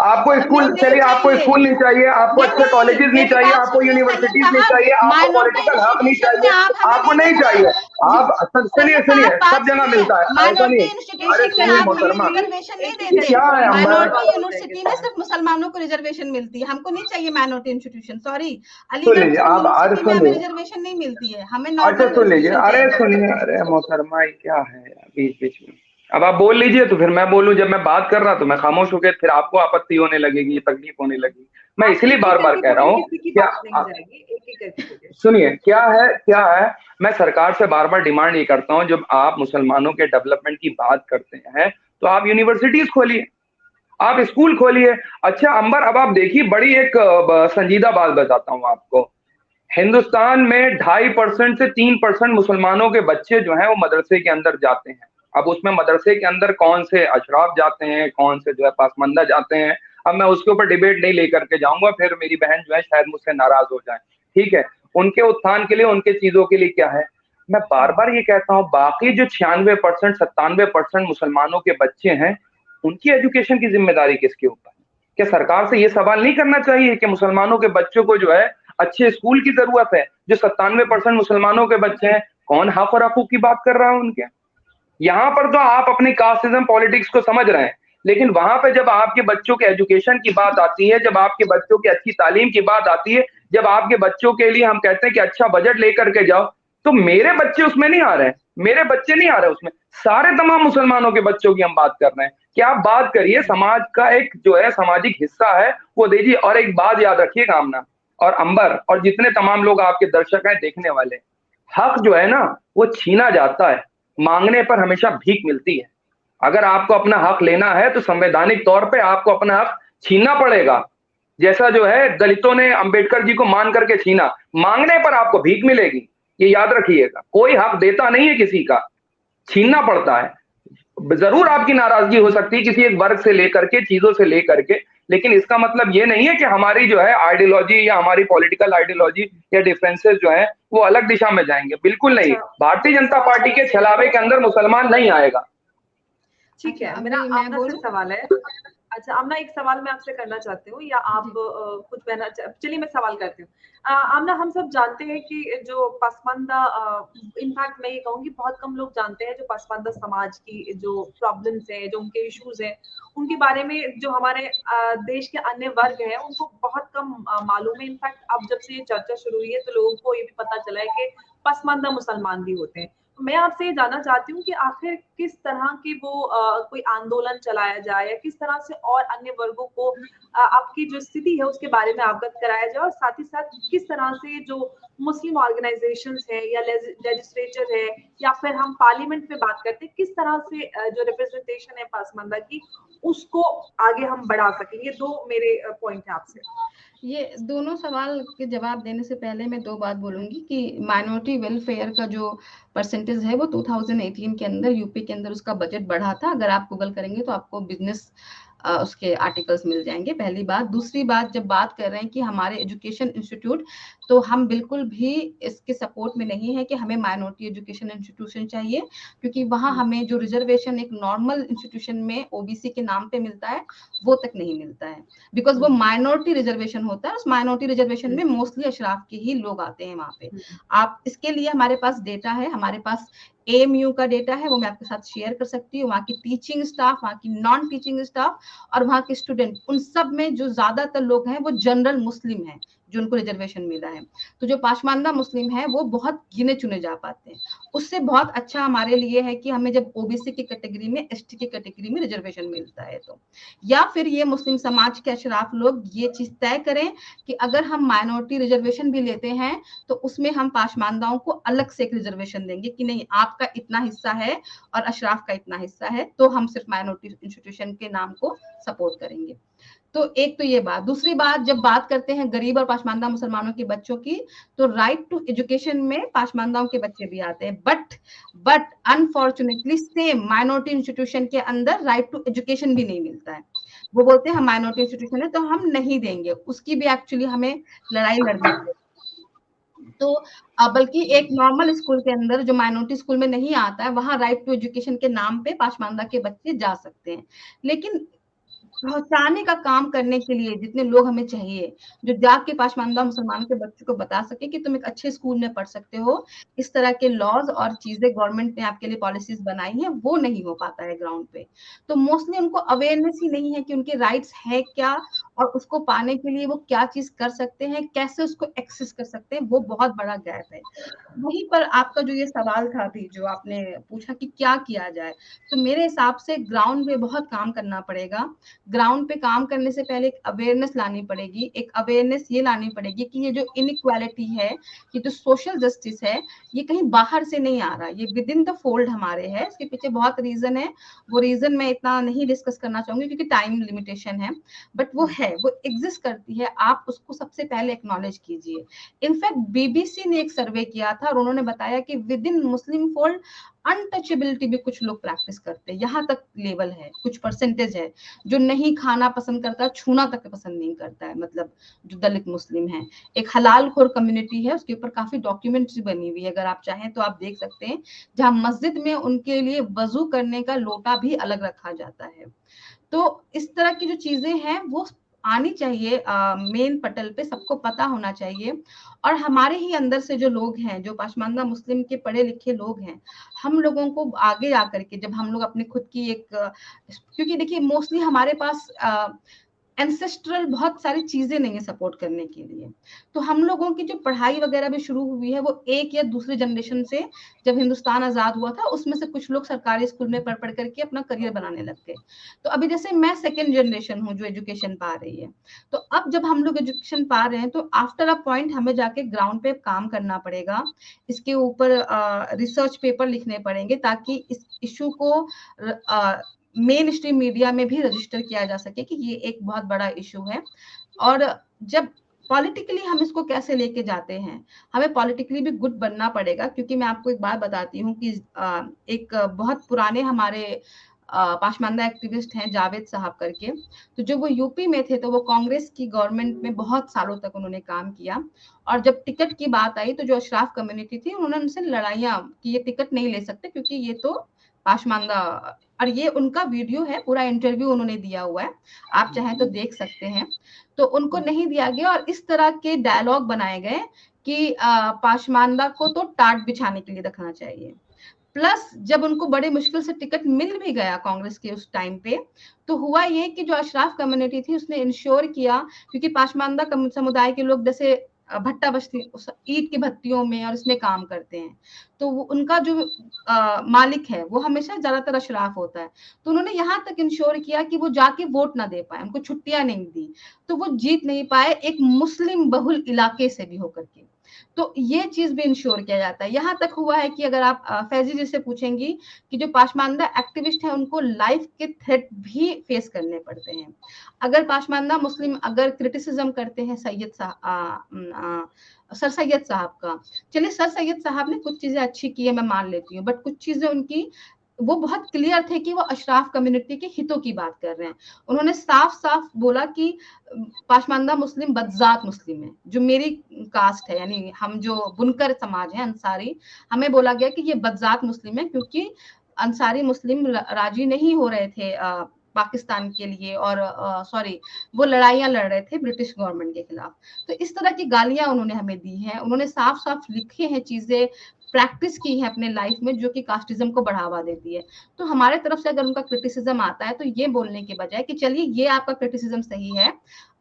आपको स्कूल, चलिए आपको स्कूल नहीं चाहिए, आपको अच्छे कॉलेजेस नहीं चाहिए, आपको यूनिवर्सिटीज नहीं चाहिए, आपको पॉलिटिकल हक नहीं चाहिए, आपको नहीं चाहिए, आप सुनिए सब जगह मिलता है, ऐसा नहीं। अरे सुनिए मोहतरमा, क्या है माइनॉरिटी यूनिवर्सिटी में सिर्फ मुसलमानों को रिजर्वेशन मिलती है, हमको नहीं चाहिए minority institution, sorry. Aligarh reservation नहीं मिलती है हमें। अच्छा सुन लीजिए, अरे सुनिए, अरे मोहतरमा क्या है बीच बीच में, अब आप बोल लीजिए तो फिर मैं बोलूं, जब मैं बात कर रहा तो मैं खामोश हो गया, फिर आपको आपत्ति होने लगेगी, तकलीफ होने लगी। मैं इसलिए बार बार कह रहा हूँ, क्या सुनिए क्या है, मैं सरकार से बार बार डिमांड ये करता हूँ, जब आप मुसलमानों के डेवलपमेंट की बात करते हैं तो आप यूनिवर्सिटीज खोलिए, आप स्कूल खोलिए। अच्छा अंबर, अब आप देखिए, बड़ी एक संजीदा बात बताता हूँ आपको, हिंदुस्तान में 2.5% से 3% मुसलमानों के बच्चे जो हैं वो मदरसे के अंदर जाते हैं। अब उसमें मदरसे के अंदर कौन से अशराफ जाते हैं, कौन से जो है पासमंदा जाते हैं, अब मैं उसके ऊपर डिबेट नहीं लेकर के जाऊंगा, फिर मेरी बहन जो है शायद मुझसे नाराज हो जाए, ठीक है। उनके उत्थान के लिए, उनके चीजों के लिए क्या है, मैं बार बार ये कहता हूँ, बाकी जो 96% 97% मुसलमानों के बच्चे हैं, उनकी एजुकेशन की जिम्मेदारी किसके ऊपर है? क्या सरकार से ये सवाल नहीं करना चाहिए कि मुसलमानों के बच्चों को जो है अच्छे स्कूल की जरूरत है? जो 97% मुसलमानों के बच्चे हैं, कौन हक और हकूक की बात कर रहा है उनके? यहाँ पर तो आप अपनी कास्टिज्म पॉलिटिक्स को समझ रहे हैं, लेकिन वहां पे जब आपके बच्चों के एजुकेशन की बात आती है, जब आपके बच्चों की अच्छी तालीम की बात आती है, जब आपके बच्चों के लिए हम कहते हैं कि अच्छा बजट लेकर के जाओ, तो मेरे बच्चे उसमें नहीं आ रहे हैं, मेरे बच्चे नहीं आ रहे उसमें, सारे तमाम मुसलमानों के बच्चों की हम बात कर रहे हैं। कि आप बात करिए, समाज का एक जो है सामाजिक हिस्सा है वो दीजिए। और एक बात याद रखिए कामना और अंबर और जितने तमाम लोग आपके दर्शक हैं, देखने वाले, हक जो है ना वो छीना जाता है, मांगने पर हमेशा भीख मिलती है। अगर आपको अपना हक लेना है तो संवैधानिक तौर पे आपको अपना हक छीनना पड़ेगा, जैसा जो है दलितों ने अंबेडकर जी को मान करके छीना, मांगने पर आपको भीख मिलेगी, ये याद रखिएगा। कोई हक देता नहीं है किसी का, छीनना पड़ता है। जरूर आपकी नाराजगी हो सकती है किसी एक वर्ग से लेकर के, चीजों से लेकर के, लेकिन इसका मतलब ये नहीं है कि हमारी जो है आइडियोलॉजी या हमारी पॉलिटिकल आइडियोलॉजी या डिफरेंसेस जो है वो अलग दिशा में जाएंगे, बिल्कुल नहीं। अच्छा, भारतीय जनता पार्टी के छलावे के अंदर मुसलमान नहीं आएगा। ठीक अच्छा, है। मेरा अभी मैं आमना से बोलूं? सवाल है। अच्छा, आमना एक सवाल मैं आपसे करना चाहती हूँ, या आप जी कुछ कहना चलिए मैं सवाल करती हूँ। आमना, हम सब जानते हैं कि जो पसमानदा, इनफैक्ट मैं ये कहूँगी बहुत कम लोग जानते हैं जो पसमानदा समाज की जो प्रॉब्लम्स हैं, जो उनके इश्यूज हैं, उनके बारे में जो हमारे देश के अन्य वर्ग हैं उनको बहुत कम मालूम है। इनफैक्ट अब जब से ये चर्चा शुरू हुई है तो लोगों को ये भी पता चला है कि पसमानदा मुसलमान भी होते हैं। मैं आपसे ये जानना चाहती हूँ कि आखिर किस तरह की वो कोई आंदोलन चलाया जाए, या किस तरह से और अन्य वर्गों को आपकी जो स्थिति है उसके बारे में अवगत कराया जाए, और साथ ही साथ किस तरह से जो मुस्लिम ऑर्गेनाइजेशंस है या लेजिस्लेचर है, या फिर हम पार्लियामेंट में बात करते हैं, किस तरह से जो रिप्रेजेंटेशन है पसमानदा की उसको आगे हम बढ़ा सकें। ये दो मेरे पॉइंट है आपसे। ये दोनों सवाल के जवाब देने से पहले मैं दो बात बोलूंगी कि माइनॉरिटी वेलफेयर का जो परसेंटेज है वो 2018 के अंदर यूपी के अंदर उसका बजट बढ़ा था। अगर आप गूगल करेंगे तो आपको बिजनेस उसके आर्टिकल्स मिल जाएंगे, पहली बात। दूसरी बात, जब बात कर रहे हैं कि हमारे एजुकेशन इंस्टीट्यूट, तो हम बिल्कुल भी इसके सपोर्ट में नहीं है कि हमें माइनॉरिटी एजुकेशन इंस्टीट्यूशन चाहिए, क्योंकि वहां हमें जो रिजर्वेशन एक नॉर्मल इंस्टीट्यूशन में ओबीसी के नाम पे मिलता है वो तक नहीं मिलता है, बिकॉज वो माइनॉरिटी रिजर्वेशन होता है। उस माइनॉरिटी रिजर्वेशन में मोस्टली अशराफ के ही लोग आते हैं वहां पे। आप इसके लिए हमारे पास डेटा है, हमारे पास एएमयू का डेटा है, वो मैं आपके साथ शेयर कर सकती हूँ। वहाँ की टीचिंग स्टाफ, वहाँ की नॉन टीचिंग स्टाफ और वहाँ के स्टूडेंट, उन सब में जो ज्यादातर लोग हैं वो जनरल मुस्लिम हैं जो उनको रिजर्वेशन मिला है। तो जो पाशमानदा मुस्लिम है वो बहुत गिने चुने जा पाते हैं। उससे बहुत अच्छा हमारे लिए है कि हमें जब ओबीसी की कैटेगरी में, एसटी की कैटेगरी में रिजर्वेशन मिलता है तो, या फिर ये मुस्लिम समाज के अशराफ लोग ये चीज तय करें कि अगर हम माइनॉरिटी रिजर्वेशन भी लेते हैं तो उसमें हम पाशमानदाओं को अलग से एक रिजर्वेशन देंगे कि नहीं, आपका इतना हिस्सा है और अशराफ का इतना हिस्सा है, तो हम सिर्फ माइनॉरिटी इंस्टीट्यूशन के नाम को सपोर्ट करेंगे। तो एक तो ये बात। दूसरी बात, जब बात करते हैं गरीब और पाशमानदा मुसलमानों के बच्चों की, तो राइट टू एजुकेशन में पाशमानदाओं के बच्चे भी आते हैं, but unfortunately same minority institution के अंदर राइट टू एजुकेशन भी नहीं मिलता है। वो बोलते हैं हम माइनॉरिटी इंस्टीट्यूशन है तो हम नहीं देंगे, उसकी भी एक्चुअली हमें लड़ाई लड़नी है। तो बल्कि एक नॉर्मल स्कूल के अंदर जो माइनॉरिटी स्कूल में नहीं आता है, वहां राइट टू एजुकेशन के नाम पे पाशमानदा के बच्चे जा सकते हैं। लेकिन पहुंचाने का काम करने के लिए जितने लोग हमें चाहिए, जो जाके पाशमानदा मुसलमानों के बच्चों को बता सके कि तुम एक अच्छे स्कूल में पढ़ सकते हो, इस तरह के लॉज और चीजें गवर्नमेंट ने आपके लिए पॉलिसीज बनाई हैं, वो नहीं हो पाता है ग्राउंड पे। तो मोस्टली उनको अवेयरनेस ही नहीं है कि उनके राइट्स है क्या, और उसको पाने के लिए वो क्या चीज कर सकते हैं, कैसे उसको एक्सेस कर सकते हैं, वो बहुत बड़ा गैप है। वहीं पर आपका जो ये सवाल था अभी, जो आपने पूछा कि क्या किया जाए, तो मेरे हिसाब से ग्राउंड पे बहुत काम करना पड़ेगा। ग्राउंड पे काम करने से पहले एक अवेयरनेस लानी पड़ेगी। एक अवेयरनेस ये लानी पड़ेगी कि ये जो इनइक्वालिटी है, ये जो सोशल जस्टिस है, ये कहीं बाहर से नहीं आ रहा, ये विद इन द फोल्ड हमारे है। इसके पीछे बहुत रीजन है, वो रीजन मैं इतना नहीं डिस्कस करना चाहूंगी क्योंकि टाइम लिमिटेशन है, बट वो है, वो एग्जिस्ट करती है। आप उसको सबसे पहले एक्नॉलेज कीजिए। इनफैक्ट बीबीसी ने एक सर्वे किया था और उन्होंने बताया कि with in Muslim fold untouchability भी कुछ लोग प्रैक्टिस करते हैं, यहाँ तक लेवल है, कुछ परसेंटेज है जो नहीं खाना पसंद करता, छूना तक पसंद नहीं करता है, मतलब जो दलित मुस्लिम है। एक हलाल खोर कम्युनिटी है, उसके ऊपर काफी डॉक्यूमेंट्री बनी हुई है, अगर आप चाहें तो आप देख सकते हैं, जहाँ मस्जिद में उनके लिए वजू करने का लोटा भी अलग रखा जाता है। तो इस तरह की जो चीजें हैं वो आनी चाहिए मेन पटल पे, सबको पता होना चाहिए। और हमारे ही अंदर से जो लोग हैं, जो पाशमानदा मुस्लिम के पढ़े लिखे लोग हैं, हम लोगों को आगे आकर के जब हम लोग अपने खुद की एक क्योंकि देखिए मोस्टली हमारे पास एंसेस्ट्रल बहुत सारी चीजें नहीं है सपोर्ट करने के लिए, तो हम लोगों की जो पढ़ाई वगैरह भी शुरू हुई है वो एक या दूसरे जनरेशन से, जब हिंदुस्तान आजाद हुआ था उसमें से कुछ लोग सरकारी स्कूल में पढ़ करके अपना करियर बनाने लग गए। तो अभी जैसे मैं सेकेंड जनरेशन हूँ जो एजुकेशन पा रही है, तो अब जब हम लोग एजुकेशन पा रहे हैं तो आफ्टर अ पॉइंट हमें जाके ग्राउंड पे काम करना पड़ेगा, इसके ऊपर रिसर्च पेपर लिखने पड़ेंगे ताकि इस इशू को मेन स्ट्रीम मीडिया में भी रजिस्टर किया जा सके कि ये एक बहुत बड़ा इशू है। और जब पॉलिटिकली हम इसको कैसे लेके जाते हैं, हमें पॉलिटिकली भी गुड बनना पड़ेगा। क्योंकि मैं आपको एक बात बताती हूँ कि एक बहुत पुराने हमारे पाशमानदा एक्टिविस्ट हैं जावेद साहब करके, तो जो वो यूपी में थे तो वो कांग्रेस की गवर्नमेंट में बहुत सालों तक उन्होंने काम किया, और जब टिकट की बात आई तो जो अशराफ कम्युनिटी थी उन्होंने उनसे लड़ाइयाँ कि ये टिकट नहीं ले सकते क्योंकि ये तो पाशमानदा, और ये उनका वीडियो है, पूरा इंटरव्यू उन्होंने दिया हुआ है, आप चाहें तो देख सकते हैं। तो उनको नहीं दिया गया और इस तरह के डायलॉग बनाए गए कि पाशमानदा को तो टाट बिछाने के लिए रखना चाहिए। प्लस जब उनको बड़े मुश्किल से टिकट मिल भी गया कांग्रेस के उस टाइम पे, तो हुआ ये कि जो अशराफ कम्युनिटी थी उसने इंश्योर किया, क्योंकि पाशमानदा समुदाय के लोग जैसे भट्टा बस्ती ईंट की भट्टियों में और इसमें काम करते हैं, तो वो उनका जो मालिक है वो हमेशा ज्यादातर अशराफ होता है। तो उन्होंने यहाँ तक इंश्योर किया कि वो जाके वोट ना दे पाए, उनको छुट्टियां नहीं दी, तो वो जीत नहीं पाए एक मुस्लिम बहुल इलाके से भी होकर के। तो ये चीज भी इंश्योर किया जाता है। यहाँ तक हुआ है कि अगर आप फैजी जी से पूछेंगी कि जो पाशमानदा एक्टिविस्ट है उनको लाइफ के थ्रेट भी फेस करने पड़ते हैं। अगर पाशमानदा मुस्लिम अगर क्रिटिसिज्म करते हैं सर सैयद साहब का, चलिए सर सैयद साहब ने कुछ चीजें अच्छी की है मैं मान लेती हूँ, बट कुछ चीजें उनकी वो बहुत क्लियर थे कि वो अशराफ कम्युनिटी के हितों की बात कर रहे हैं। उन्होंने साफ साफ बोला कि पाशमानदा मुस्लिम बदजात मुस्लिम है, जो मेरी कास्ट है, यानी हम जो बुनकर समाज है अंसारी, हमें बोला गया कि ये बदजात मुस्लिम है क्योंकि अंसारी मुस्लिम राजी नहीं हो रहे थे पाकिस्तान के लिए, और सॉरी वो लड़ाइयां लड़ रहे थे ब्रिटिश गवर्नमेंट के खिलाफ। तो इस तरह की गालियां उन्होंने हमें दी हैं, उन्होंने साफ साफ लिखे हैं चीजें, प्रैक्टिस की है अपने लाइफ में, जो कि कास्टिज्म को बढ़ावा देती है। तो हमारे तरफ से अगर उनका क्रिटिसिज्म आता है तो ये बोलने के बजाय कि चलिए ये आपका क्रिटिसिज्म सही है,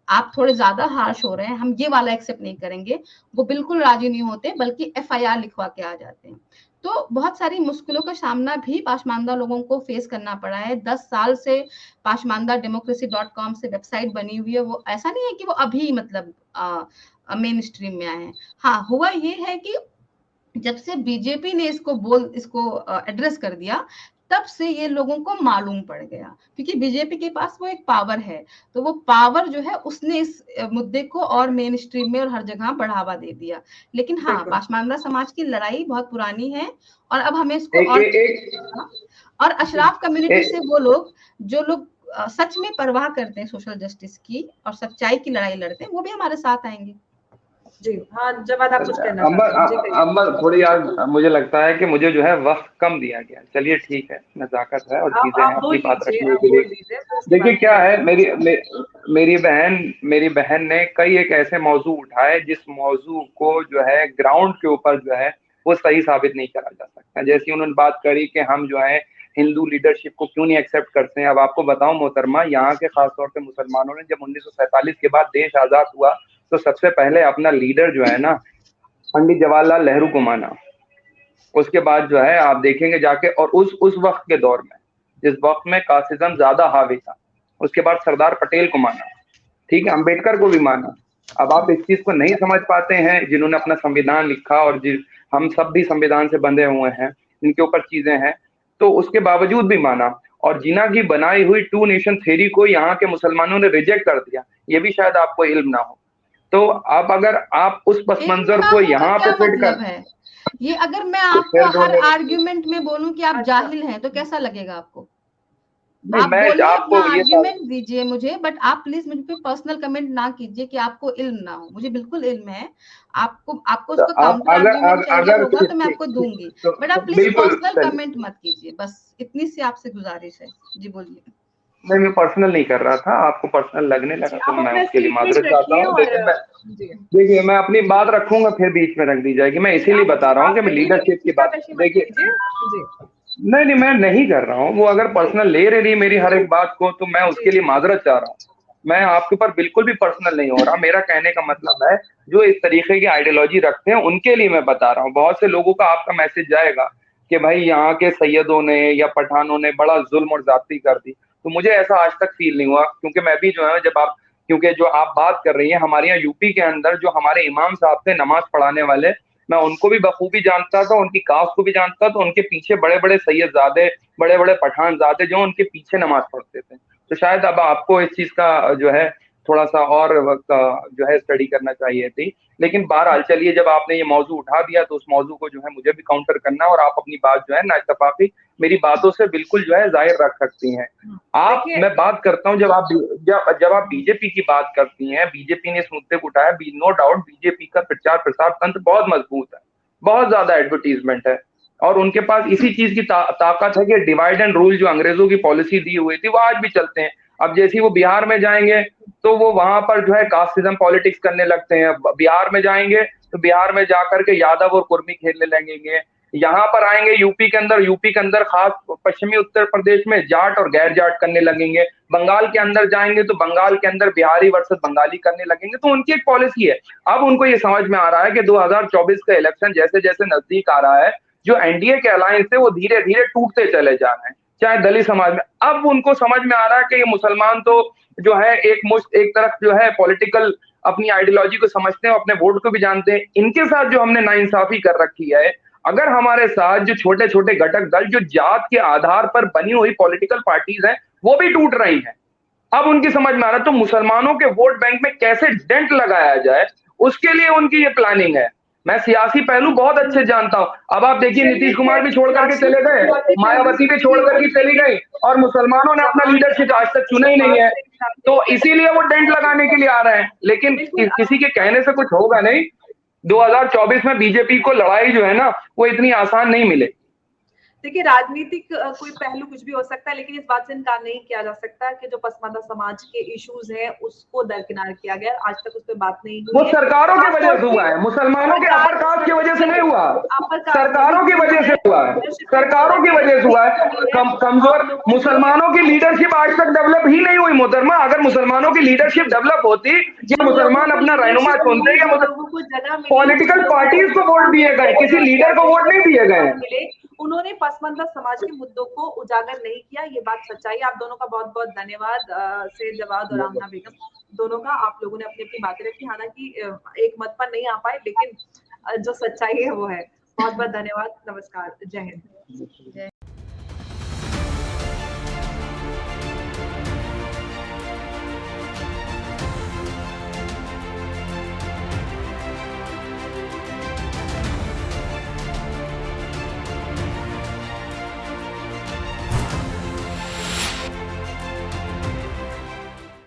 आप थोड़े ज्यादा हार्श हो रहे हैं, हम ये वाला एक्सेप्ट नहीं करेंगे, वो बिल्कुल राजी नहीं होते बल्कि एफआईआर लिखवा के आ जाते हैं। तो बहुत सारी मुश्किलों का सामना भी पाशमानदा लोगों को फेस करना पड़ा है। 10 साल से पाशमानदा democracy.com से वेबसाइट बनी हुई है, वो ऐसा नहीं है कि वो अभी मतलब मेन स्ट्रीम में आए हैं। हाँ, हुआ ये है कि जब से बीजेपी ने इसको एड्रेस कर दिया, तब से ये लोगों को मालूम पड़ गया, क्योंकि बीजेपी के पास वो एक पावर है, तो वो पावर जो है उसने इस मुद्दे को और मेन स्ट्रीम में और हर जगह बढ़ावा दे दिया। लेकिन हाँ, पाशमानदा समाज की लड़ाई बहुत पुरानी है और अब हमें इसको और अशराफ कम्युनिटी से वो लोग जो लोग सच में परवाह करते हैं सोशल जस्टिस की और सच्चाई की लड़ाई लड़ते हैं, वो भी हमारे साथ आएंगे। जी हाँ, जवाद आप कुछ कहना अंबर थोड़ी यार मुझे लगता है कि मुझे जो है वक्त कम दिया गया। चलिए ठीक है, नजाकत है और चीजें हैं अपनी बात रखने के लिए। देखिए क्या है, मेरी बहन ने कई एक ऐसे मौजू उठाए जिस मौजू को जो है ग्राउंड के ऊपर जो है वो सही साबित नहीं करा जा सकता। जैसे उन्होंने बात करी कि हम जो है हिंदू लीडरशिप को क्यों नहीं एक्सेप्ट करते हैं। अब आपको बताऊं मोहतरमा, यहाँ के खासतौर पे मुसलमानों ने जब 1947 के बाद देश आजाद हुआ तो सबसे पहले अपना लीडर जो है ना पंडित जवाहरलाल नेहरू को माना। उसके बाद जो है आप देखेंगे जाके, और उस वक्त के दौर में जिस वक्त में कास्टिज्म ज्यादा हावी था, उसके बाद सरदार पटेल को माना, ठीक है, अंबेडकर को भी माना। अब आप इस चीज को नहीं समझ पाते हैं, जिन्होंने अपना संविधान लिखा और हम सब भी संविधान से बंधे हुए हैं, इनके ऊपर चीजें हैं, तो उसके बावजूद भी माना। और जिना की बनाई हुई 2 नेशन थ्योरी को यहाँ के मुसलमानों ने रिजेक्ट कर दिया, ये भी शायद आपको इल्म ना हो। तो आप अगर आप उस पस मंजर को यहाँ पे फिट कर है, ये अगर मैं आपको हर आर्ग्यूमेंट में बोलूं कि आप जाहिल हैं तो कैसा लगेगा आपको? आप बोलिए, अपना आर्ग्यूमेंट दीजिए मुझे, बट आप प्लीज मुझ पे पर्सनल कमेंट ना कीजिए कि आपको इल्म ना हो। मुझे बिल्कुल इल्म है, आपको उसको काउंटर आर्ग्यूमेंट चाहिए होगा तो मैं आपको दूंगी, बट आप प्लीज पर्सनल कमेंट मत कीजिए, बस इतनी सी आपसे गुजारिश है। जी बोलिए। नहीं, मैं पर्सनल नहीं कर रहा था, आपको पर्सनल लगने लगा तो मैं उसके लिए माजरत चाहता हूँ। देखिए मैं अपनी बात रखूंगा फिर बीच में रख दी जाएगी। मैं इसीलिए बता रहा हूँ कि मैं लीडरशिप की बात, देखिए नहीं मैं नहीं कर रहा हूँ। वो अगर पर्सनल ले रही मेरी हर एक बात को तो मैं उसके लिए माजरत चाह रहा हूँ। मैं आपके ऊपर बिल्कुल भी पर्सनल नहीं हो रहा। मेरा कहने का मतलब है जो इस तरीके की आइडियोलॉजी रखते हैं उनके लिए मैं बता रहा हूँ। बहुत से लोगों का आपका मैसेज जाएगा कि भाई यहाँ के सैयदों ने या पठानों ने बड़ा जुल्म और ज्यादती कर दी, तो मुझे ऐसा आज तक फील नहीं हुआ। क्योंकि मैं भी जो है जब आप, क्योंकि जो आप बात कर रही हैं हमारे यहाँ यूपी के अंदर जो हमारे इमाम साहब थे नमाज पढ़ाने वाले, मैं उनको भी बखूबी जानता था, उनकी कास्ट को भी जानता था। उनके पीछे बड़े बड़े सैयदजादे, बड़े बड़े पठानजादे जो उनके पीछे नमाज पढ़ते थे। तो शायद अब आपको इस चीज का जो है थोड़ा सा और जो है स्टडी करना चाहिए थी। लेकिन बहरहाल चलिए, जब आपने ये मौजू उठा दिया तो उस मौजू को जो है मुझे भी काउंटर करना है, और आप अपनी बात जो है ना इत्तेफाकी मेरी बातों से बिल्कुल जो है जाहिर रख सकती हैं। आप मैं बात करता हूँ, जब आप बीजेपी की बात करती हैं, बीजेपी ने इस मुद्दे को उठाया, नो डाउट बीजेपी का प्रचार प्रसार तंत्र बहुत मजबूत है, बहुत ज्यादा एडवर्टीजमेंट है, और उनके पास इसी चीज की ताकत है कि डिवाइड एंड रूल जो अंग्रेजों की पॉलिसी दी हुई थी वो आज भी चलते हैं। अब जैसे वो बिहार में जाएंगे तो वो वहां पर जो है कास्टिज्म पॉलिटिक्स करने लगते हैं, बिहार में जाएंगे तो बिहार में जाकर के यादव और कुर्मी खेलने लगेंगे, यहाँ पर आएंगे यूपी के अंदर खास पश्चिमी उत्तर प्रदेश में जाट और गैर जाट करने लगेंगे, बंगाल के अंदर जाएंगे तो बंगाल के अंदर बिहारी वर्सेस बंगाली करने लगेंगे। तो उनकी एक पॉलिसी है। अब उनको ये समझ में आ रहा है कि 2024 का इलेक्शन जैसे जैसे नजदीक आ रहा है, जो एनडीए के अलायंस है वो धीरे धीरे टूटते चले जा रहे हैं, चाहे दलित समाज में। अब उनको समझ में आ रहा है कि ये मुसलमान तो जो है एक तरफ जो है पॉलिटिकल अपनी आइडियोलॉजी को समझते हैं, अपने वोट को भी जानते हैं। इनके साथ जो हमने नाइंसाफी कर रखी है, अगर हमारे साथ जो छोटे छोटे घटक दल जो जात के आधार पर बनी हुई पॉलिटिकल पार्टीज हैं वो भी टूट रही हैं, अब उनकी समझ में आ रहा है तो मुसलमानों के वोट बैंक में कैसे डेंट लगाया जाए, उसके लिए उनकी ये प्लानिंग है। मैं सियासी पहलू बहुत अच्छे जानता हूं। अब आप देखिए नीतीश कुमार भी छोड़ करके चले गए, मायावती भी छोड़ करके चली गई, और मुसलमानों ने अपना लीडरशिप आज तक चुना ही नहीं है, तो इसीलिए वो डेंट लगाने के लिए आ रहे हैं। लेकिन किसी के कहने से कुछ होगा नहीं। 2024 में बीजेपी को लड़ाई जो है ना वो इतनी आसान नहीं मिले। देखिए, राजनीतिक कोई पहलू कुछ भी हो सकता है, लेकिन इस बात से इनकार नहीं किया जा सकता कि जो पसमानदा समाज के इश्यूज हैं उसको दरकिनार किया गया। आज तक उस पर बात नहीं हुई। वो सरकारों की वजह से हुआ है, मुसलमानों के अपर कास्ट की वजह से नहीं हुआ, सरकारों की वजह से हुआ है, सरकारों की वजह से हुआ है। कमजोर मुसलमानों की लीडरशिप आज तक डेवलप ही नहीं हुई मोहतरमा। अगर मुसलमानों की लीडरशिप डेवलप होती, या मुसलमान अपना रहनुमा चुनते, या पॉलिटिकल पार्टीज को वोट दिए गए, किसी लीडर को वोट नहीं दिए गए। उन्होंने पसमानदा समाज के मुद्दों को उजागर नहीं किया, ये बात सच्चाई। आप दोनों का बहुत बहुत धन्यवाद, सैयद जवाद और आमना बेगम दोनों का। आप लोगों ने अपनी अपनी बातें रखी, हालांकि एक मत पर नहीं आ पाए, लेकिन जो सच्चाई है वो है। बहुत बहुत धन्यवाद, नमस्कार, जय हिंद।